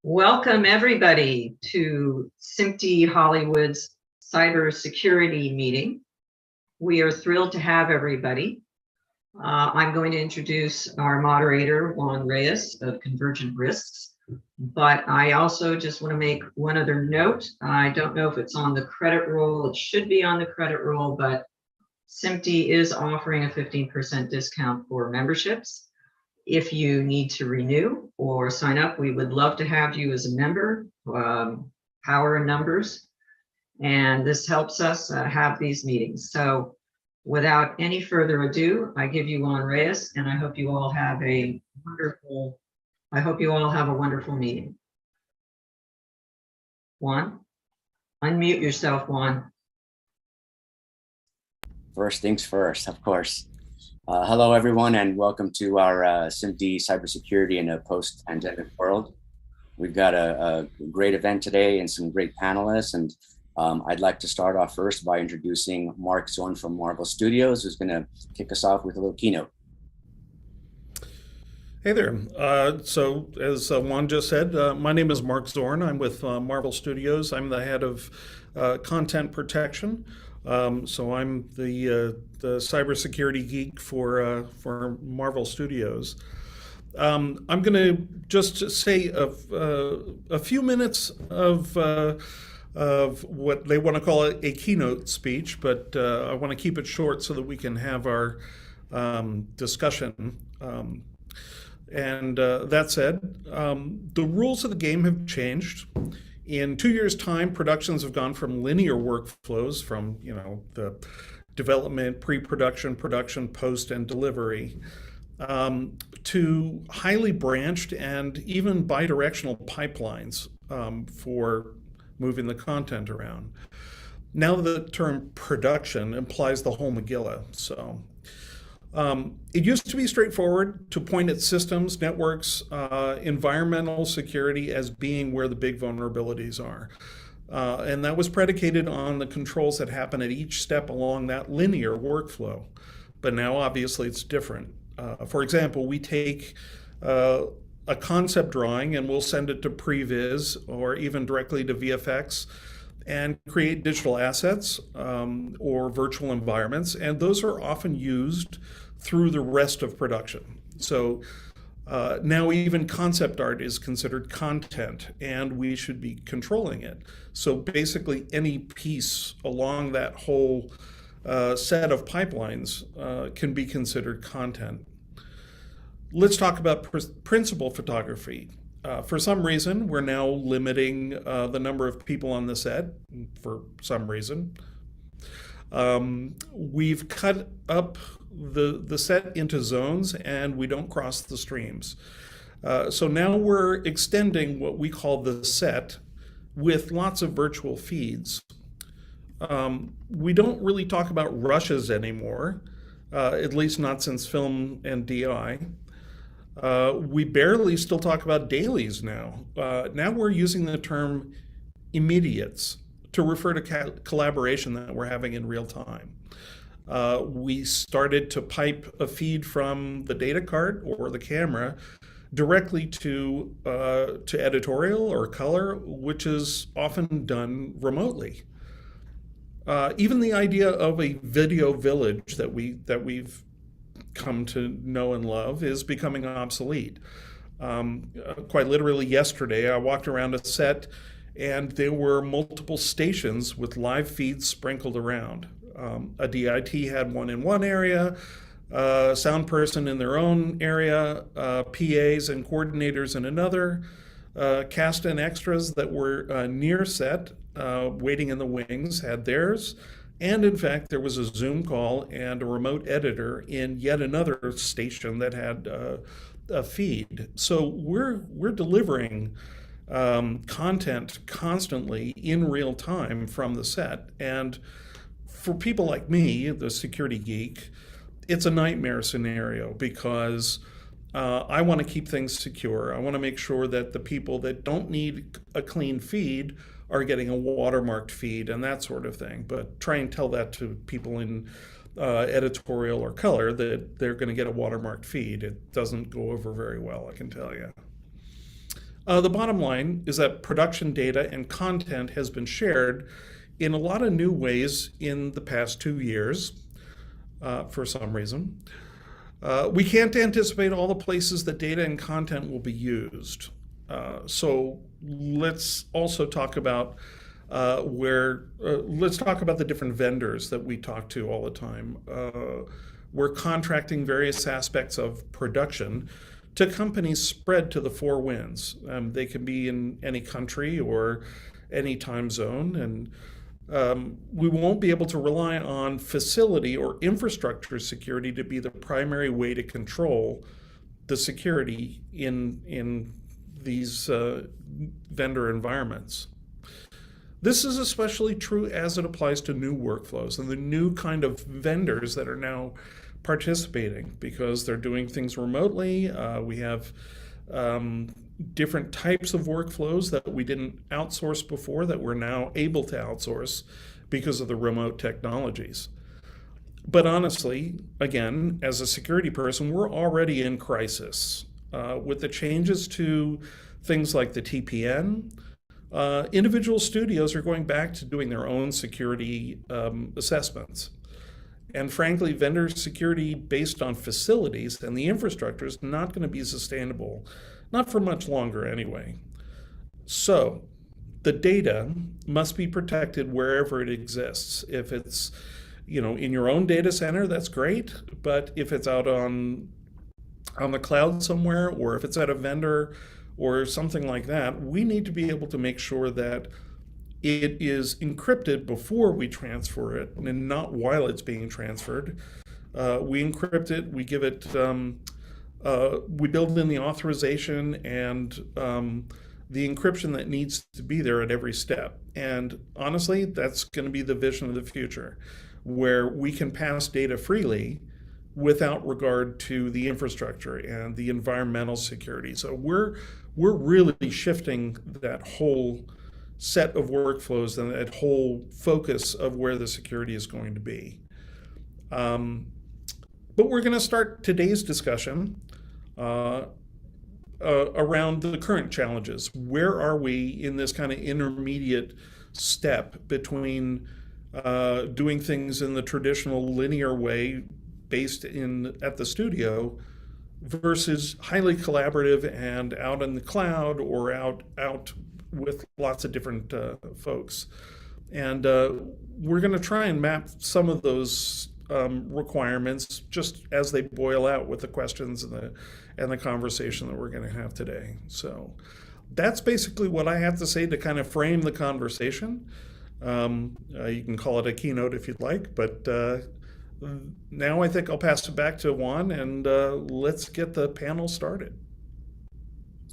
Welcome everybody to SMPTE Hollywood's cybersecurity meeting. We are thrilled to have everybody. I'm going to introduce our moderator, Juan Reyes of Convergent Risks, but I also just want to make one other note. I don't know if it's on the credit roll. It should be on the credit roll, but SMPTE is offering a 15% discount for memberships. If you need to renew or sign up, we would love to have you as a member. Power in numbers, and this helps us have these meetings. So without any further ado, I give you Juan Reyes, and I hope you all have a wonderful meeting. Juan, unmute yourself, Juan. First things first, of course. Hello, everyone, and welcome to our SMPTE Cybersecurity in a Post-Pandemic World. We've got a great event today and some great panelists, and I'd like to start off first by introducing Mark Zorn from Marvel Studios, who's going to kick us off with a little keynote. Hey there. So as Juan just said, my name is Mark Zorn. I'm with Marvel Studios. I'm the head of content protection. So I'm the cybersecurity geek for Marvel Studios. I'm going to just say a few minutes of what they want to call a keynote speech, but I want to keep it short so that we can have our discussion. And that said, the rules of the game have changed. In 2 years' time, productions have gone from linear workflows, from the development, pre-production, production, post, and delivery, to highly branched and even bidirectional pipelines for moving the content around. Now the term production implies the whole Megillah. So it used to be straightforward to point at systems, networks, environmental security as being where the big vulnerabilities are. And that was predicated on the controls that happen at each step along that linear workflow. But now, obviously, it's different. For example, we take a concept drawing and we'll send it to Previs or even directly to VFX and create digital assets or virtual environments, and those are often used through the rest of production. So now even concept art is considered content, and we should be controlling it. So basically any piece along that whole set of pipelines can be considered content. Let's talk about principal photography. For some reason, we're now limiting the number of people on the set, for some reason. We've cut up the set into zones, and we don't cross the streams. So now we're extending what we call the set with lots of virtual feeds. We don't really talk about rushes anymore, at least not since film and DI. We barely still talk about dailies now. Now we're using the term immediates to refer to collaboration that we're having in real time. We started to pipe a feed from the data card or the camera directly to editorial or color, which is often done remotely. Even the idea of a video village that we've come to know and love is becoming obsolete. Quite literally yesterday, I walked around a set and there were multiple stations with live feeds sprinkled around. A DIT had one in one area, a sound person in their own area, PAs and coordinators in another, cast and extras that were near set, waiting in the wings, had theirs. And in fact, there was a Zoom call and a remote editor in yet another station that had a feed. So we're delivering content constantly in real time from the set. And for people like me, the security geek, it's a nightmare scenario because I want to keep things secure. I want to make sure that the people that don't need a clean feed are getting a watermarked feed and that sort of thing. But try and tell that to people in editorial or color that they're going to get a watermarked feed. It doesn't go over very well, I can tell you. The bottom line is that production data and content has been shared in a lot of new ways in the past 2 years for some reason. We can't anticipate all the places that data and content will be used. So let's also talk about let's talk about the different vendors that we talk to all the time. We're contracting various aspects of production to companies spread to the four winds. They can be in any country or any time zone, and we won't be able to rely on facility or infrastructure security to be the primary way to control the security in these vendor environments. This is especially true as it applies to new workflows and the new kind of vendors that are now participating because they're doing things remotely. We have different types of workflows that we didn't outsource before that we're now able to outsource because of the remote technologies. But honestly, again, as a security person, we're already in crisis. With the changes to things like the TPN, individual studios are going back to doing their own security assessments. And frankly, vendor security based on facilities and the infrastructure is not going to be sustainable, not for much longer anyway. So the data must be protected wherever it exists. If it's, in your own data center, that's great. But if it's out on the cloud somewhere, or if it's at a vendor or something like that, we need to be able to make sure that it is encrypted before we transfer it and not while it's being transferred. We encrypt it, we give it, we build in the authorization and the encryption that needs to be there at every step. And honestly, that's going to be the vision of the future, where we can pass data freely without regard to the infrastructure and the environmental security. So we're really shifting that whole set of workflows and that whole focus of where the security is going to be. But we're going to start today's discussion around the current challenges. Where are we in this kind of intermediate step between doing things in the traditional linear way based at the studio versus highly collaborative and out in the cloud or out with lots of different folks. And we're going to try and map some of those requirements just as they boil out with the questions and the conversation that we're going to have today. So that's basically what I have to say to kind of frame the conversation. You can call it a keynote if you'd like, but now I think I'll pass it back to Juan and let's get the panel started.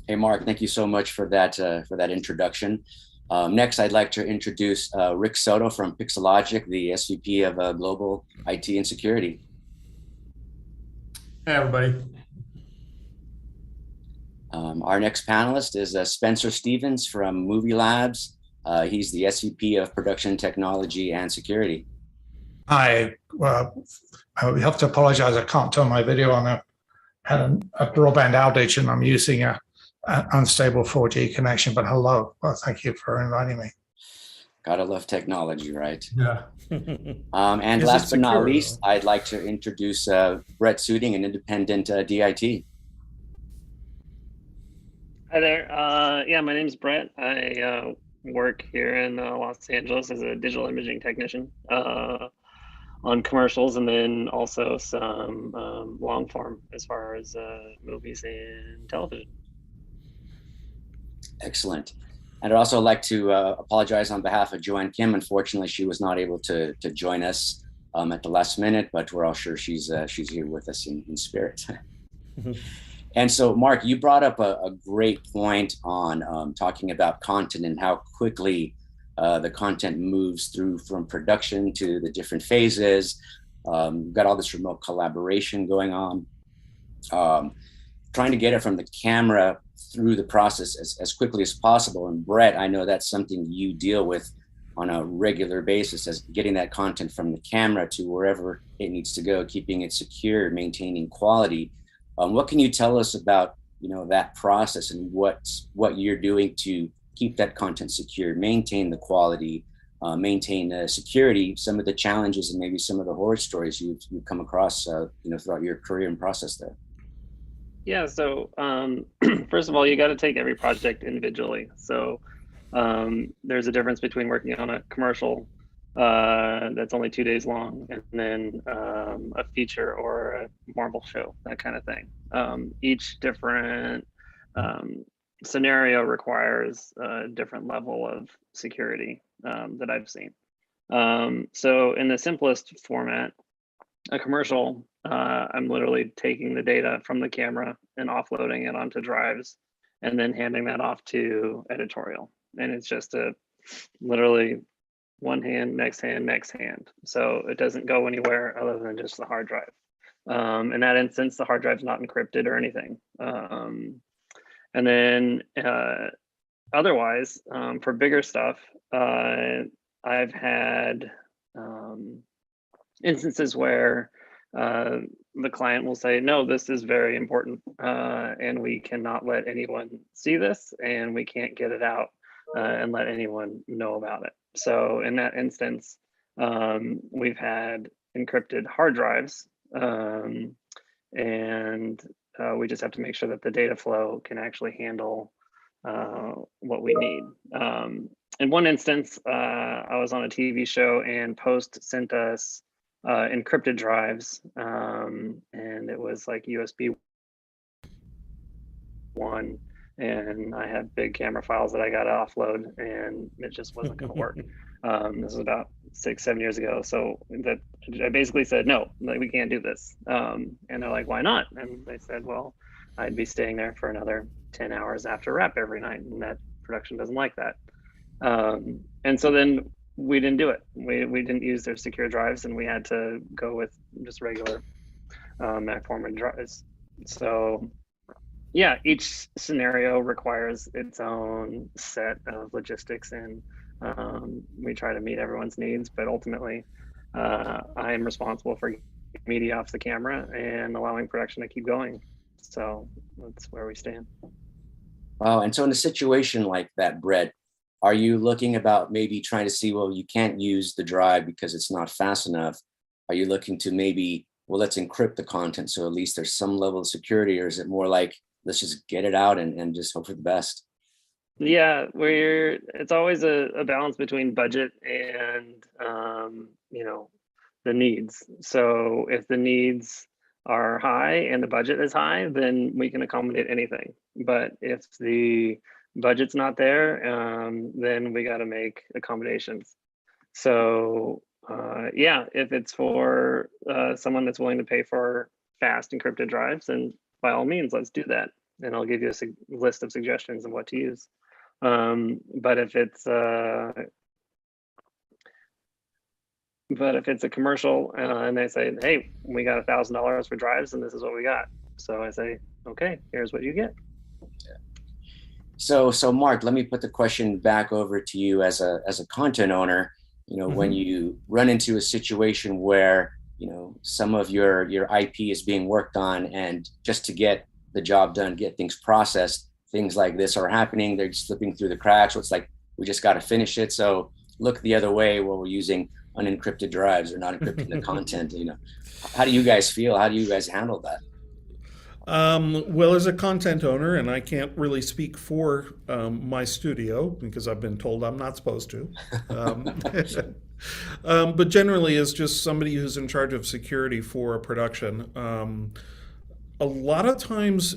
Hey, Mark, thank you so much for that introduction. Next, I'd like to introduce Rick Soto from Pixelogic, the SVP of Global IT and Security. Hey, everybody. Our next panelist is Spencer Stevens from Movie Labs. He's the SVP of Production Technology and Security. Hi. Well, I have to apologize. I can't turn my video on. I had a broadband outage and I'm using an unstable 4G connection, but hello. Well, thank you for inviting me. Gotta love technology, right? Yeah. And last but not least, I'd like to introduce Brett Suding, an independent DIT. Hi there. Yeah, my name is Brett. I work here in Los Angeles as a digital imaging technician on commercials, and then also some long form as far as movies and television. Excellent. And I'd also like to apologize on behalf of Joanne Kim. Unfortunately, she was not able to join us at the last minute, but we're all sure she's here with us in spirit. And so, Mark, you brought up a great point on talking about content and how quickly the content moves through from production to the different phases. We've got all this remote collaboration going on. Trying to get it from the camera through the process as quickly as possible. And Brett, I know that's something you deal with on a regular basis, as getting that content from the camera to wherever it needs to go, keeping it secure, maintaining quality. What can you tell us about that process and what you're doing to keep that content secure, maintain the quality, maintain security, some of the challenges and maybe some of the horror stories you've come across, throughout your career and process there. Yeah, so first of all, you got to take every project individually. So there's a difference between working on a commercial that's only 2 days long and then a feature or a Marvel show, that kind of thing. Each different scenario requires a different level of security that I've seen. So in the simplest format, a commercial, I'm literally taking the data from the camera and offloading it onto drives and then handing that off to editorial. And it's just literally one hand, next hand, next hand. So it doesn't go anywhere other than just the hard drive. In that instance, the hard drive's not encrypted or anything. And then otherwise, for bigger stuff, I've had instances where the client will say, no, this is very important and we cannot let anyone see this and we can't get it out and let anyone know about it. So in that instance, we've had encrypted hard drives and we just have to make sure that the data flow can actually handle what we need. In one instance, I was on a TV show and Post sent us encrypted drives and it was like USB 1 and I had big camera files that I got to offload and it just wasn't going to work. This was about 6-7 years ago. So that I basically said, no, like, we can't do this. And they're like, why not? And they said, well, I'd be staying there for another 10 hours after wrap every night. And that production doesn't like that. And so then we didn't do it. We didn't use their secure drives and we had to go with just regular Mac format drives. So yeah, each scenario requires its own set of logistics and we try to meet everyone's needs, but ultimately I am responsible for media off the camera and allowing production to keep going. So that's where we stand. Wow. And so in a situation like that, Brett, are you looking about maybe trying to see, well, you can't use the drive because it's not fast enough? Are you looking to maybe, well, let's encrypt the content so at least there's some level of security, or is it more like, let's just get it out and just hope for the best? Yeah, it's always a balance between budget and the needs. So if the needs are high and the budget is high, then we can accommodate anything. But if the budget's not there, then we got to make accommodations. So yeah, if it's for someone that's willing to pay for fast encrypted drives, then by all means, let's do that. And I'll give you a list of suggestions of what to use. But if it's a commercial and they say, hey, we got $1,000 for drives and this is what we got. So I say, okay, here's what you get. So Mark, let me put the question back over to you as a content owner. When you run into a situation where, some of your IP is being worked on and just to get the job done, get things processed, things like this are happening, they're slipping through the cracks. So it's like, we just got to finish it. So look the other way where we're using unencrypted drives or not encrypting the content. How do you guys feel? How do you guys handle that? Well, as a content owner, and I can't really speak for my studio because I've been told I'm not supposed to. But generally, as just somebody who's in charge of security for a production, a lot of times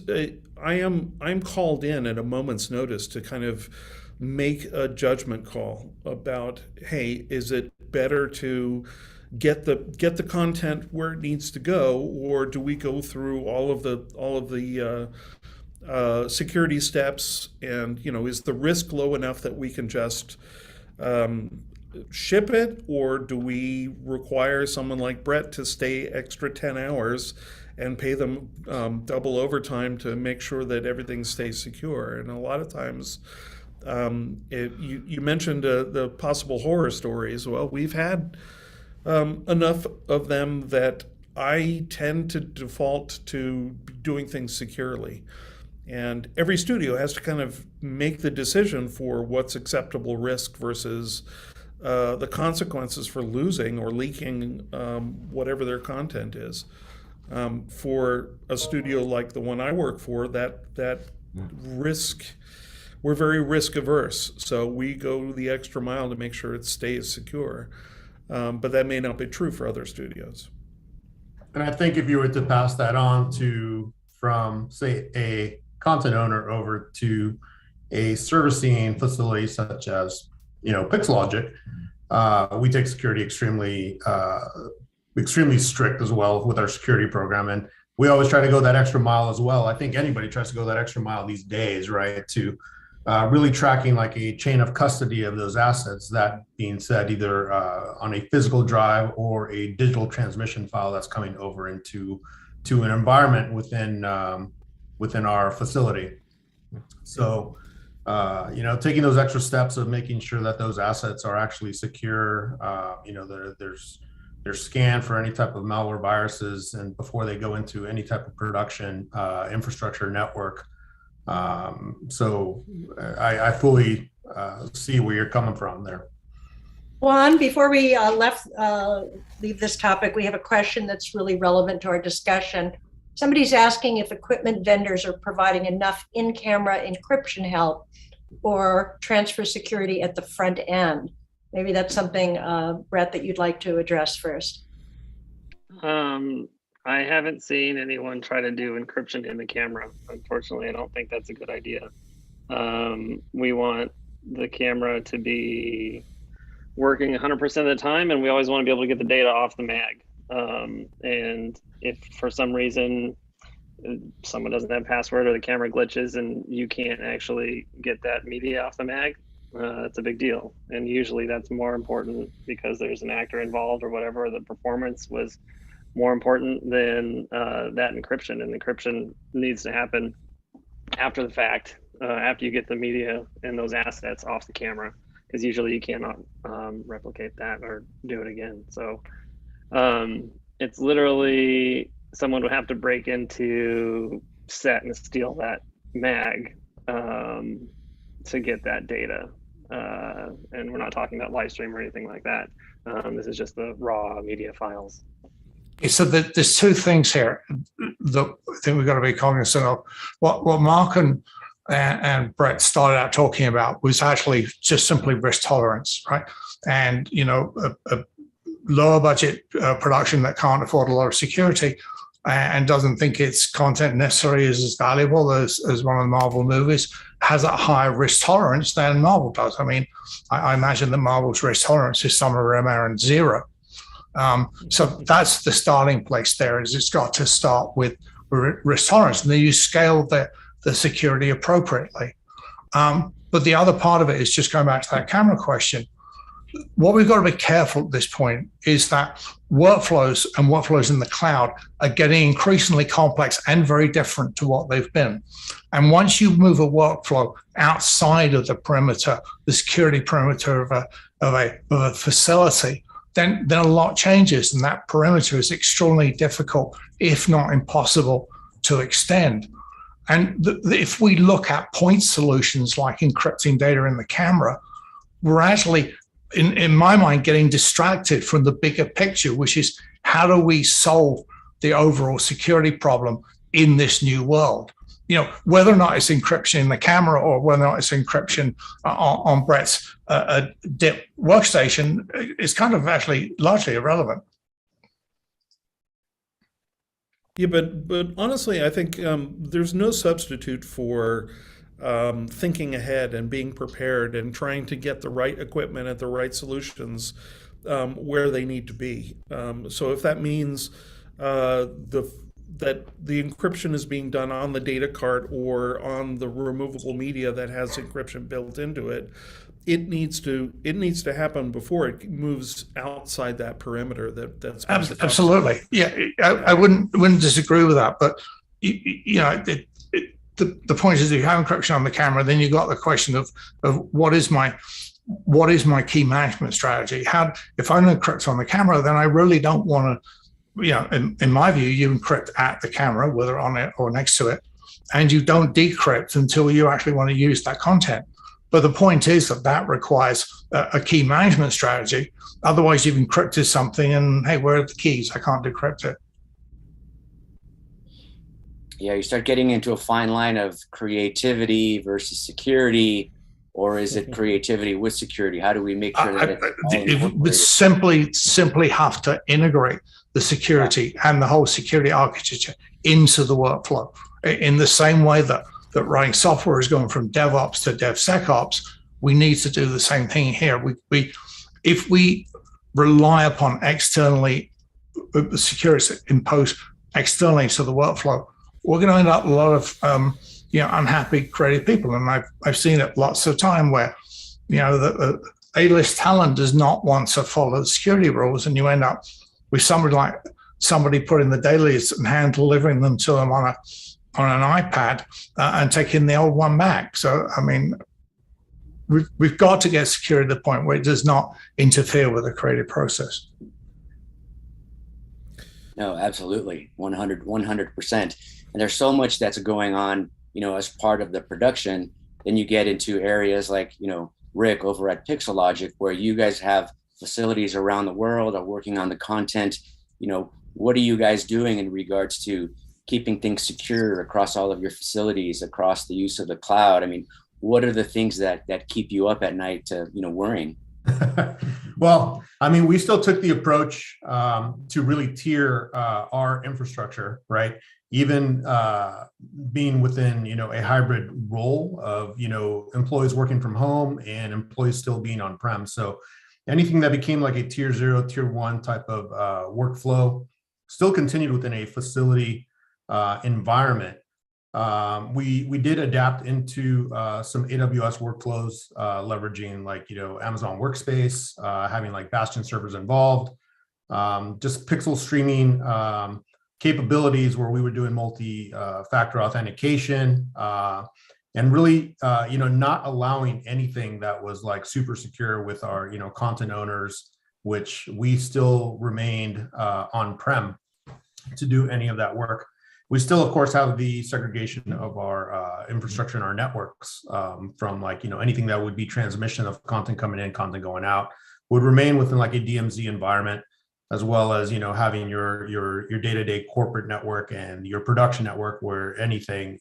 I'm called in at a moment's notice to kind of make a judgment call about, hey, is it better to get the content where it needs to go, or do we go through all of the security steps, and is the risk low enough that we can just ship it, or do we require someone like Brett to stay extra 10 hours and pay them double overtime to make sure that everything stays secure? And a lot of times, you mentioned the possible horror stories. Well, we've had enough of them that I tend to default to doing things securely. And every studio has to kind of make the decision for what's acceptable risk versus the consequences for losing or leaking whatever their content is. For a studio like the one I work for, that risk, we're very risk averse. So we go the extra mile to make sure it stays secure. But that may not be true for other studios. And I think if you were to pass that on from, say, a content owner over to a servicing facility such as, PixelLogic, we take security extremely strict as well with our security program. And we always try to go that extra mile as well. I think anybody tries to go that extra mile these days, right? To really tracking like a chain of custody of those assets. That being said, either on a physical drive or a digital transmission file that's coming over into an environment within our facility. So, taking those extra steps of making sure that those assets are actually secure, they're scanned for any type of malware viruses, and before they go into any type of production infrastructure network. So I fully see where you're coming from there. Juan, before we leave this topic, we have a question that's really relevant to our discussion. Somebody's asking if equipment vendors are providing enough in-camera encryption help or transfer security at the front end. Maybe that's something, Brett, that you'd like to address first. I haven't seen anyone try to do encryption in the camera. Unfortunately, I don't think that's a good idea. We want the camera to be working 100% of the time, and we always want to be able to get the data off the mag. And if for some reason someone doesn't have password or the camera glitches and you can't actually get that media off the mag, that's a big deal. And usually that's more important because there's an actor involved or whatever, or the performance was more important than that encryption. And encryption needs to happen after the fact, after you get the media and those assets off the camera, because usually you cannot replicate that or do it again. So it's literally someone would have to break into set and steal that mag to get that data. And we're not talking about live stream or anything like that. This is just the raw media files. So there's two things here that I think we've got to be cognizant of. What Mark and Brett started out talking about was actually just simply risk tolerance, right? And, a lower budget production that can't afford a lot of security and doesn't think its content necessarily is as valuable as one of the Marvel movies has a higher risk tolerance than Marvel does. I mean, I imagine that Marvel's risk tolerance is somewhere around 0. So that's the starting place there, is it's got to start with risk tolerance, and then you scale the security appropriately. But the other part of it is just going back to that camera question. What we've got to be careful at this point is that workflows in the cloud are getting increasingly complex and very different to what they've been. And once you move a workflow outside of the perimeter, the security perimeter of a facility, then a lot changes, and that perimeter is extraordinarily difficult, if not impossible, to extend. And if we look at point solutions like encrypting data in the camera, we're actually, in my mind, getting distracted from the bigger picture, which is how do we solve the overall security problem in this new world? Whether or not it's encryption in the camera or whether or not it's encryption on Brett's DIP workstation is kind of actually largely irrelevant. Yeah, but honestly, I think there's no substitute for thinking ahead and being prepared and trying to get the right equipment at the right solutions where they need to be. So if that means that the encryption is being done on the data cart or on the removable media that has encryption built into it, it needs to happen before it moves outside that perimeter that's absolutely. Yeah, I wouldn't disagree with that, but the point is, you have encryption on the camera, then you got the question of what is my key management strategy? If I'm encrypt on the camera, then I really don't want to, in my view, you encrypt at the camera, whether on it or next to it, and you don't decrypt until you actually want to use that content. But the point is that requires a key management strategy. Otherwise, you've encrypted something and, hey, where are the keys? I can't decrypt it. Yeah, you start getting into a fine line of creativity versus security, or is it creativity with security? How do we make sure that it would simply have to integrate the security and the whole security architecture into the workflow in the same way that writing software is going from DevOps to DevSecOps. We need to do the same thing here. If we rely upon externally the security imposed externally to the workflow, we're going to end up a lot of unhappy creative people. And I've seen it lots of time where the A-list talent does not want to follow the security rules, and you end up with somebody putting the dailies and hand delivering them to them on an iPad and taking the old one back. So I mean, we've got to get security to the point where it does not interfere with the creative process. No, absolutely, 100%. And there's so much that's going on, as part of the production. Then you get into areas like, Rick over at Pixelogic, where you guys have facilities around the world are working on the content. What are you guys doing in regards to keeping things secure across all of your facilities, across the use of the cloud? I mean, what are the things that keep you up at night, worrying? Well, I mean, we still took the approach to really tier our infrastructure, right? Even being within, a hybrid role of, employees working from home and employees still being on-prem. So anything that became like a tier 0, tier 1 type of workflow still continued within a facility environment. We did adapt into some AWS workflows, leveraging like, Amazon Workspace, having like Bastion servers involved, just pixel streaming capabilities where we were doing multi-factor authentication, and really, not allowing anything that was like super secure with our, content owners, which we still remained on-prem to do any of that work. We still, of course, have the segregation of our infrastructure and our networks from like, anything that would be transmission of content coming in, content going out, would remain within like a DMZ environment, as well as, having your day-to-day corporate network and your production network where anything,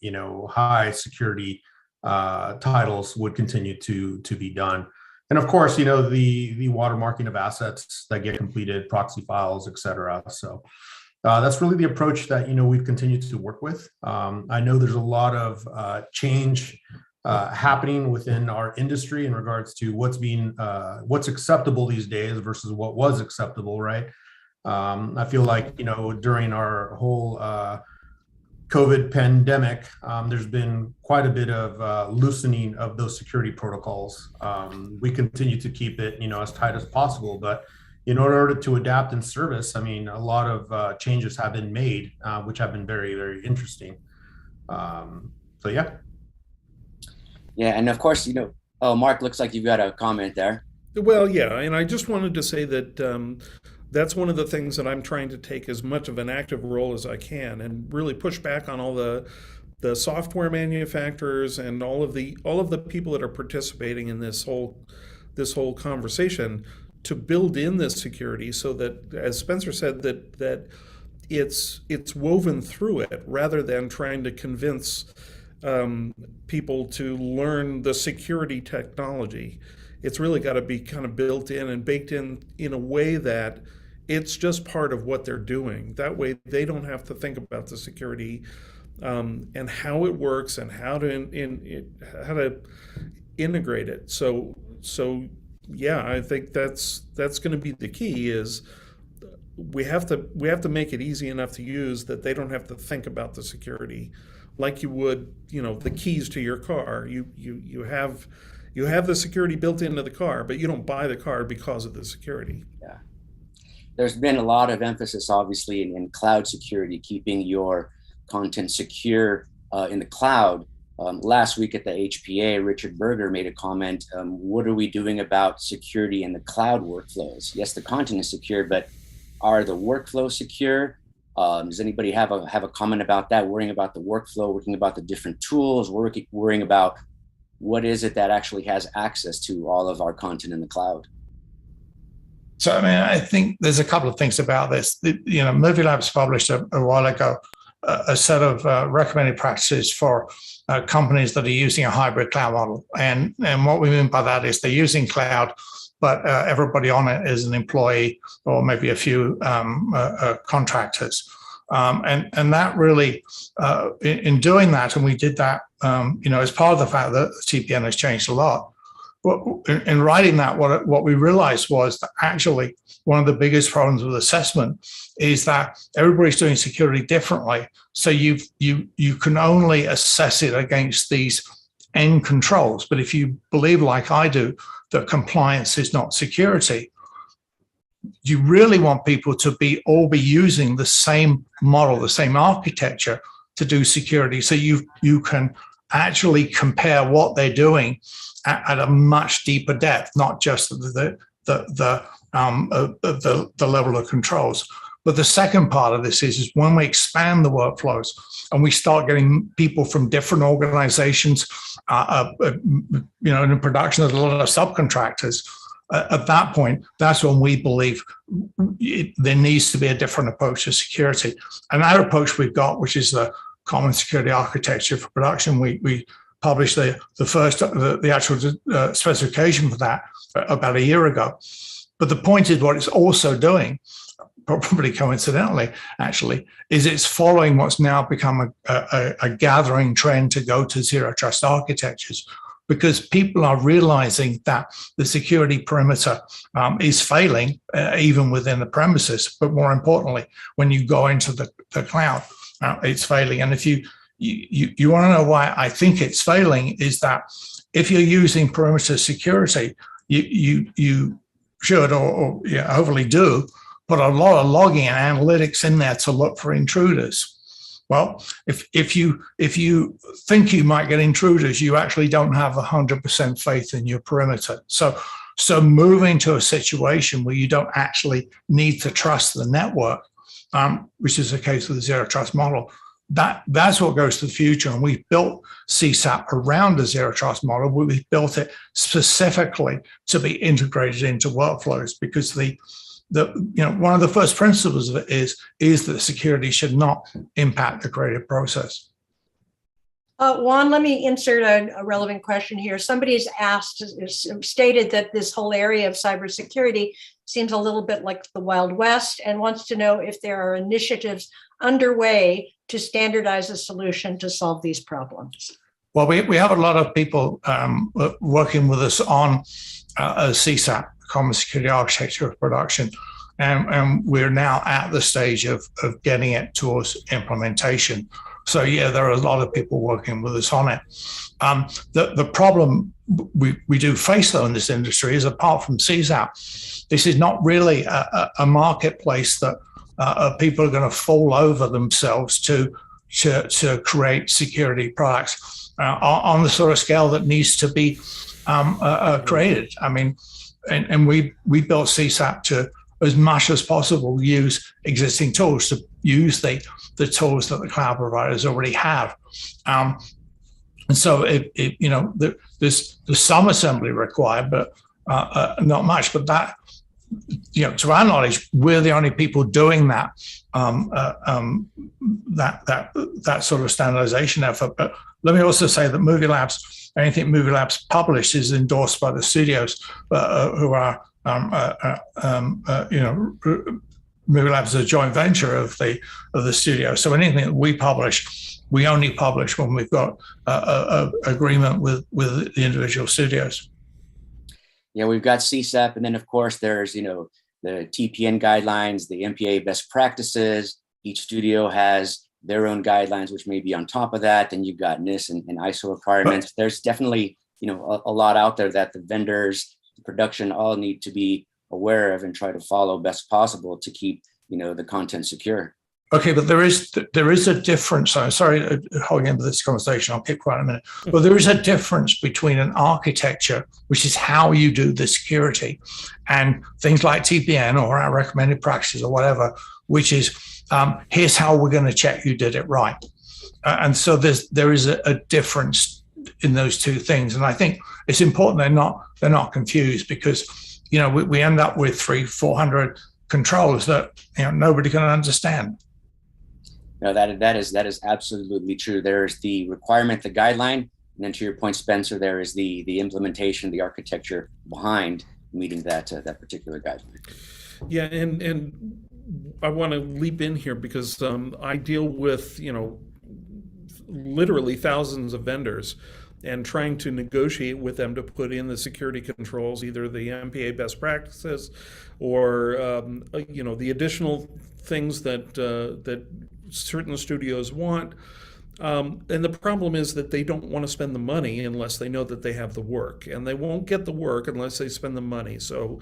high security titles would continue to be done. And of course, the watermarking of assets that get completed, proxy files, et cetera. So that's really the approach that, we've continued to work with. I know there's a lot of change happening within our industry in regards to what's acceptable these days versus what was acceptable, right? I feel like, during our whole COVID pandemic, there's been quite a bit of loosening of those security protocols. We continue to keep it, as tight as possible, but in order to adapt and service, I mean, a lot of changes have been made, which have been very, very interesting. So, yeah. Yeah, and of course, Mark, looks like you've got a comment there. Well, yeah, and I just wanted to say that that's one of the things that I'm trying to take as much of an active role as I can, and really push back on all the software manufacturers and all of the people that are participating in this whole conversation, to build in this security so that, as Spencer said, that it's woven through it, rather than trying to convince people to learn the security technology. It's really got to be kind of built in and baked in a way that it's just part of what they're doing. That way they don't have to think about the security and how it works and how to integrate it. So yeah, I think that's going to be the key. Is we have to make it easy enough to use that they don't have to think about the security, like you would, the keys to your car. You have the security built into the car, but you don't buy the car because of the security. Yeah, there's been a lot of emphasis, obviously, in cloud security, keeping your content secure in the cloud. Last week at the HPA, Richard Berger made a comment, what are we doing about security in the cloud workflows? Yes, the content is secure, but are the workflows secure? Does anybody have a comment about that? Worrying about the workflow, worrying about the different tools, worrying about what is it that actually has access to all of our content in the cloud? So, I mean, I think there's a couple of things about this. Movie Labs published a while ago a set of recommended practices for companies that are using a hybrid cloud model. And what we mean by that is they're using cloud, but everybody on it is an employee or maybe a few contractors. And that really, in doing that, and we did that, as part of the fact that TPN has changed a lot. In writing that, what we realized was that actually one of the biggest problems with assessment is that everybody's doing security differently. So you can only assess it against these end controls. But if you believe, like I do, that compliance is not security, you really want people to all be using the same model, the same architecture to do security. So you can actually compare what they're doing at a much deeper depth, not just the level of controls. But the second part of this is when we expand the workflows and we start getting people from different organizations, in production, there's a lot of subcontractors. At that point, that's when we believe there needs to be a different approach to security. And our approach we've got, which is the Common Security Architecture for Production, we published the actual specification for that about a year ago. But the point is, what it's also doing, probably coincidentally, actually, is it's following what's now become a gathering trend to go to zero trust architectures, because people are realizing that the security perimeter is failing even within the premises. But more importantly, when you go into the cloud, it's failing. And if you want to know why I think it's failing, is that if you're using perimeter security, you should or hopefully do put a lot of logging and analytics in there to look for intruders. Well, if you think you might get intruders, you actually don't have 100% faith in your perimeter. So moving to a situation where you don't actually need to trust the network, which is the case with the zero trust model, that's what goes to the future. And we've built CSAP around a zero trust model. We've built it specifically to be integrated into workflows, because one of the first principles of it is that security should not impact the creative process. Juan, let me insert a relevant question here. Somebody's stated that this whole area of cybersecurity seems a little bit like the Wild West, and wants to know if there are initiatives underway to standardize a solution to solve these problems. Well, we have a lot of people working with us on CSAP, Common Security Architecture of Production, and we're now at the stage of getting it towards implementation. So yeah, there are a lot of people working with us on it. The problem we do face though in this industry is, apart from CSAP, this is not really a marketplace that people are going to fall over themselves to create security products on the sort of scale that needs to be created. I mean, and we built CSAP to, as much as possible, use existing tools, to use the tools that the cloud providers already have. And so there's some assembly required, but not much. But that, to our knowledge, we're the only people doing that that sort of standardization effort. But let me also say that Movie Labs, anything Movie Labs published is endorsed by the studios who are, Movie Labs is a joint venture of the studio. So anything that we publish, we only publish when we've got a agreement with the individual studios. Yeah, we've got CSAP, and then of course there's the TPN guidelines, the MPA best practices. Each studio has their own guidelines, which may be on top of that. Then you've got NIST and ISO requirements. There's definitely a lot out there that the vendors, the production, all need to be aware of and try to follow best possible to keep the content secure. Okay, but there is a difference. I'm sorry holding into this conversation. I'll keep quiet in a minute. But there is a difference between an architecture, which is how you do the security, and things like TPN or our recommended practices or whatever, which is Here's how we're going to check you did it right. And so there is a difference in those two things. And I think it's important they're not confused, because, we end up with 300-400 controls that, nobody can understand. No, that is absolutely true. There's the requirement, the guideline, and then to your point, Spencer, there is the implementation, the architecture behind meeting that particular guideline. Yeah, and I want to leap in here because I deal with literally thousands of vendors, and trying to negotiate with them to put in the security controls, either the MPA best practices or the additional things that certain studios want. And the problem is that they don't want to spend the money unless they know that they have the work, and they won't get the work unless they spend the money. So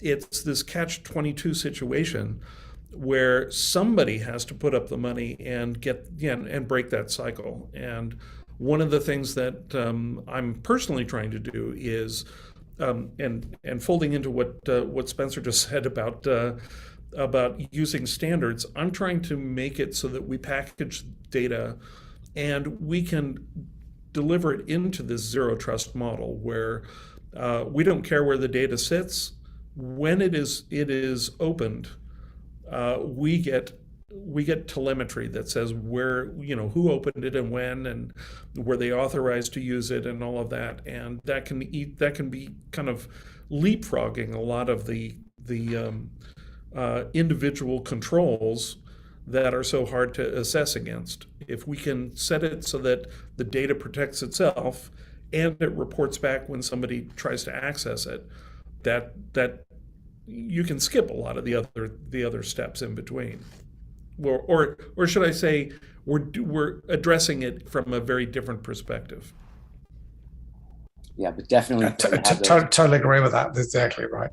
it's this catch-22 situation where somebody has to put up the money and and break that cycle. And one of the things that I'm personally trying to do is, and folding into what Spencer just said about using standards, I'm trying to make it so that we package data and we can deliver it into this zero trust model where we don't care where the data sits. When it is opened, we get telemetry that says where, who opened it and when, and were they authorized to use it, and all of that. And that can be kind of leapfrogging a lot of the individual controls that are so hard to assess against. If we can set it so that the data protects itself and it reports back when somebody tries to access it, that you can skip a lot of the other steps in between. Or should I say, we're addressing it from a very different perspective. Yeah, but definitely. Totally agree with that. That's exactly right.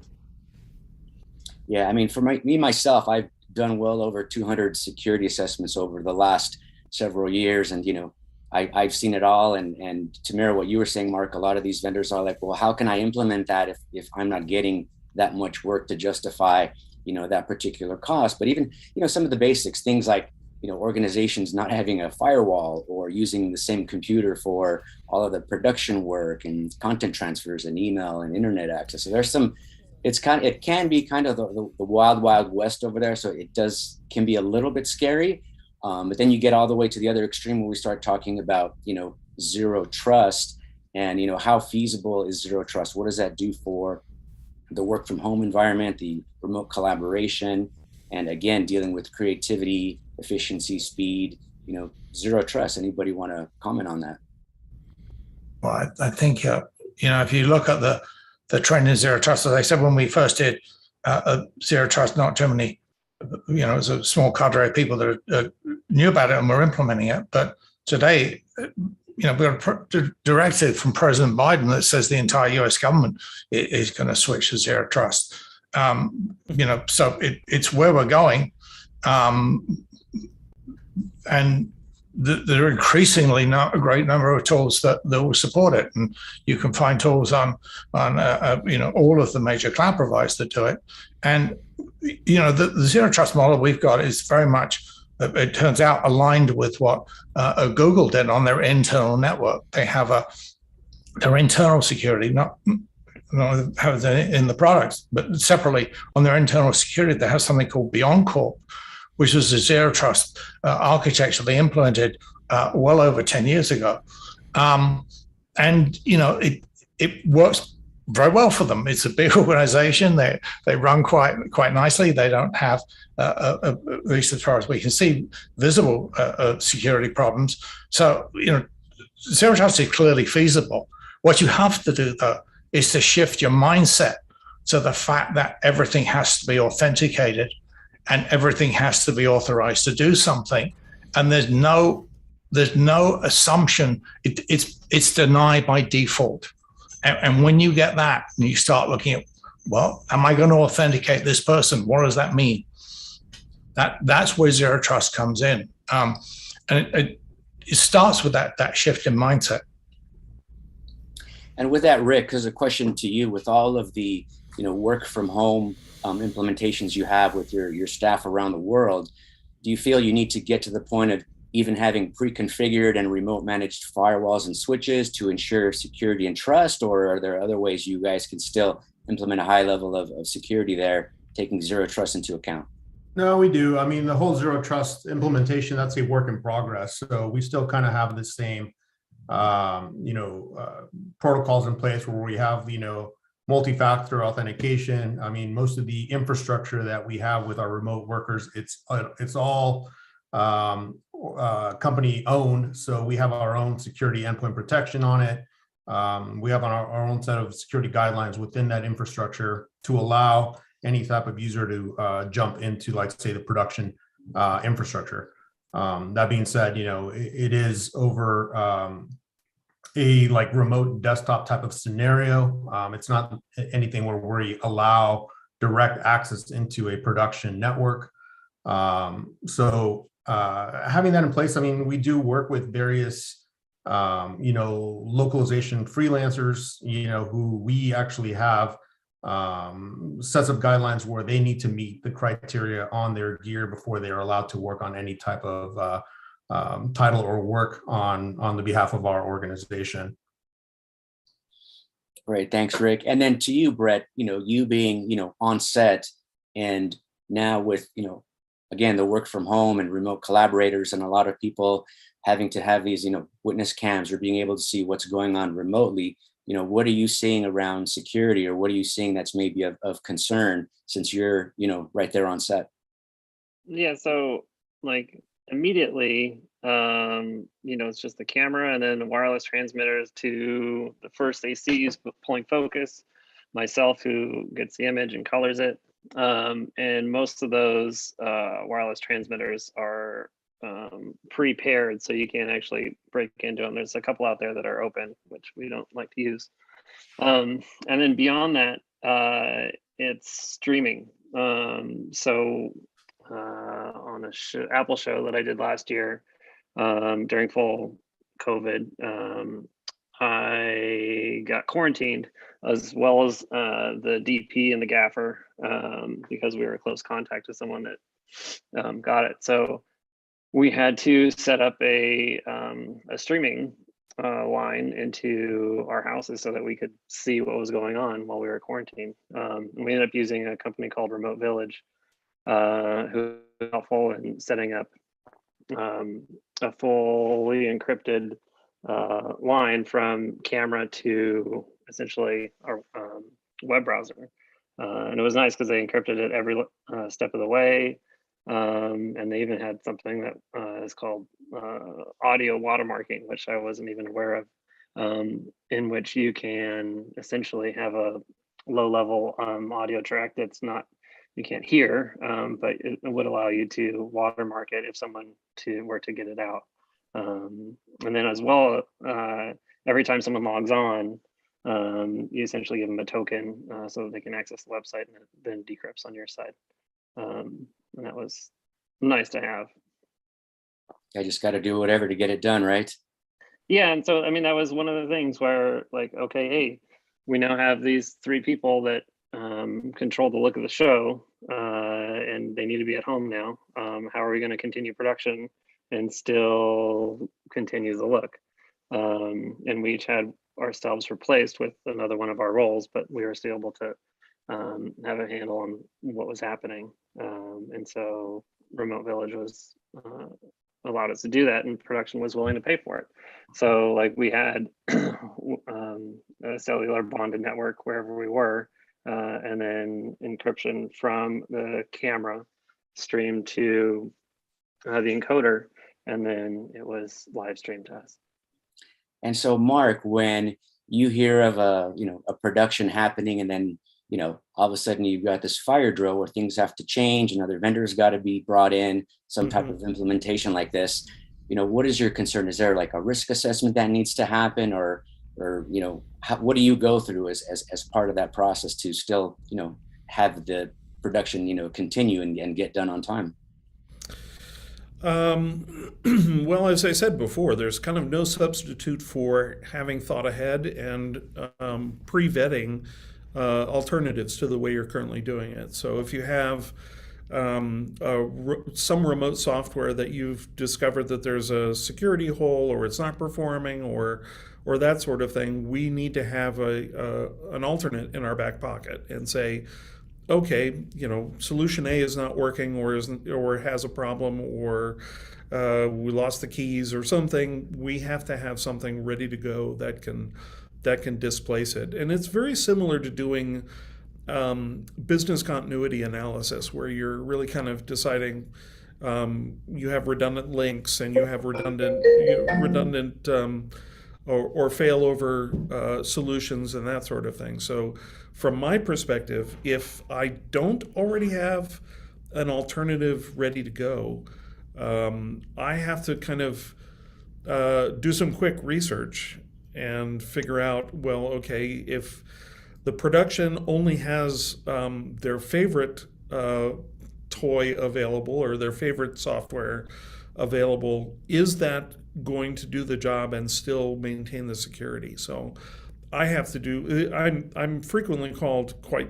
Yeah, I mean, for myself, I've done well over 200 security assessments over the last several years, and I've seen it all. And to mirror what you were saying, Mark, a lot of these vendors are like, well, how can I implement that if I'm not getting that much work to justify that particular cost? But even some of the basics, things like organizations not having a firewall or using the same computer for all of the production work and content transfers and email and internet access. So there's some. It can be kind of the wild west over there. So it can be a little bit scary. But then you get all the way to the other extreme where we start talking about zero trust, and how feasible is zero trust? What does that do for the work from home environment, the remote collaboration, and again, dealing with creativity, efficiency, speed, zero trust. Anybody want to comment on that? Well, I think, if you look at the trend in zero trust, as I said, when we first did zero trust, not too many, it was a small cadre of people that knew about it and were implementing it. But today, we got a directive from President Biden that says the entire U.S. government is going to switch to zero trust. So it's where we're going, and there are increasingly not a great number of tools that will support it, and you can find tools on all of the major cloud providers that do it. And the zero trust model we've got is very much, it turns out, aligned with what Google did on their internal network. They have their internal security, not have it in the products, but separately on their internal security, they have something called BeyondCorp, which was a zero trust architecture they implemented well over 10 years ago. And it works very well for them. It's a big organization. They run quite nicely. They don't have, at least as far as we can see, visible security problems. So, zero trust is clearly feasible. What you have to do, though, is to shift your mindset to the fact that everything has to be authenticated and everything has to be authorized to do something. And there's no assumption. It's denied by default. And when you get that, and you start looking at, well, am I going to authenticate this person? What does that mean? That's where zero trust comes in. And it starts with that shift in mindset. And with that, Rick, there's a question to you. With all of the work from home implementations you have with your staff around the world, do you feel you need to get to the point of even having pre-configured and remote managed firewalls and switches to ensure security and trust, or are there other ways you guys can still implement a high level of security there, taking zero trust into account? No, we do. I mean, the whole zero trust implementation, that's a work in progress. So we still kind of have the same, protocols in place where we have, multi-factor authentication. I mean, most of the infrastructure that we have with our remote workers, it's all company owned. So we have our own security endpoint protection on it. We have our own set of security guidelines within that infrastructure to allow any type of user to jump into, like, say, the production infrastructure. That being said, it is over a remote desktop type of scenario. It's not anything where we allow direct access into a production network. So having that in place, I mean, we do work with various, localization freelancers, who we actually have sets of guidelines where they need to meet the criteria on their gear before they are allowed to work on any type of title or work on the behalf of our organization. Great, thanks, Rick. And then to you, Brett, you being, on set, and now with, again, the work from home and remote collaborators and a lot of people having to have these, witness cams or being able to see what's going on remotely, what are you seeing around security, or what are you seeing that's maybe of concern since you're, right there on set? Yeah, so immediately, it's just the camera and then the wireless transmitters to the first ACs pulling focus, myself who gets the image and colors it. And most of those wireless transmitters are pre-paired, so you can't actually break into them. There's a couple out there that are open, which we don't like to use. And then beyond that, it's streaming. So on a Apple show that I did last year during full COVID, I got quarantined, as well as the DP and the gaffer, because we were in close contact with someone that got it. So we had to set up a streaming line into our houses so that we could see what was going on while we were quarantined. And we ended up using a company called Remote Village, who was helpful in setting up a fully encrypted line from camera to essentially our web browser. And it was nice because they encrypted it every step of the way. And they even had something that is called audio watermarking, which I wasn't even aware of, in which you can essentially have a low-level audio track that's not, you can't hear, but it would allow you to watermark it if someone were to get it out. And then as well, every time someone logs on, you essentially give them a token so that they can access the website, and it then decrypts on your side. And that was nice to have. I just got to do whatever to get it done, right? Yeah, and so I mean that was one of the things where, like, okay, hey, we now have these 3 people that control the look of the show, and they need to be at home now. How are we going to continue production and still continue the look? And we each had ourselves replaced with another one of our roles, but we were still able to have a handle on what was happening. And so Remote Village was allowed us to do that, and production was willing to pay for it. So like we had a cellular bonded network wherever we were, and then encryption from the camera streamed to the encoder, and then it was live streamed to us. And so, Mark, when you hear of a production happening, and then all of a sudden you've got this fire drill where things have to change, and other vendors got to be brought in, some type of implementation like this, what is your concern? Is there like a risk assessment that needs to happen, or what do you go through as part of that process to still have the production continue and get done on time? Well, as I said before, there's kind of no substitute for having thought ahead and pre-vetting alternatives to the way you're currently doing it. So if you have some remote software that you've discovered that there's a security hole or it's not performing or that sort of thing, we need to have an alternate in our back pocket and say, okay, solution A is not working or has a problem or we lost the keys or something. We have to have something ready to go that can displace it. And it's very similar to doing business continuity analysis, where you're really kind of deciding you have redundant links and you have redundant or failover solutions and that sort of thing. So from my perspective, if I don't already have an alternative ready to go, I have to kind of do some quick research and figure out, well, okay, if the production only has their favorite toy available or their favorite software available, is that going to do the job and still maintain the security? So I have to do, I'm frequently called quite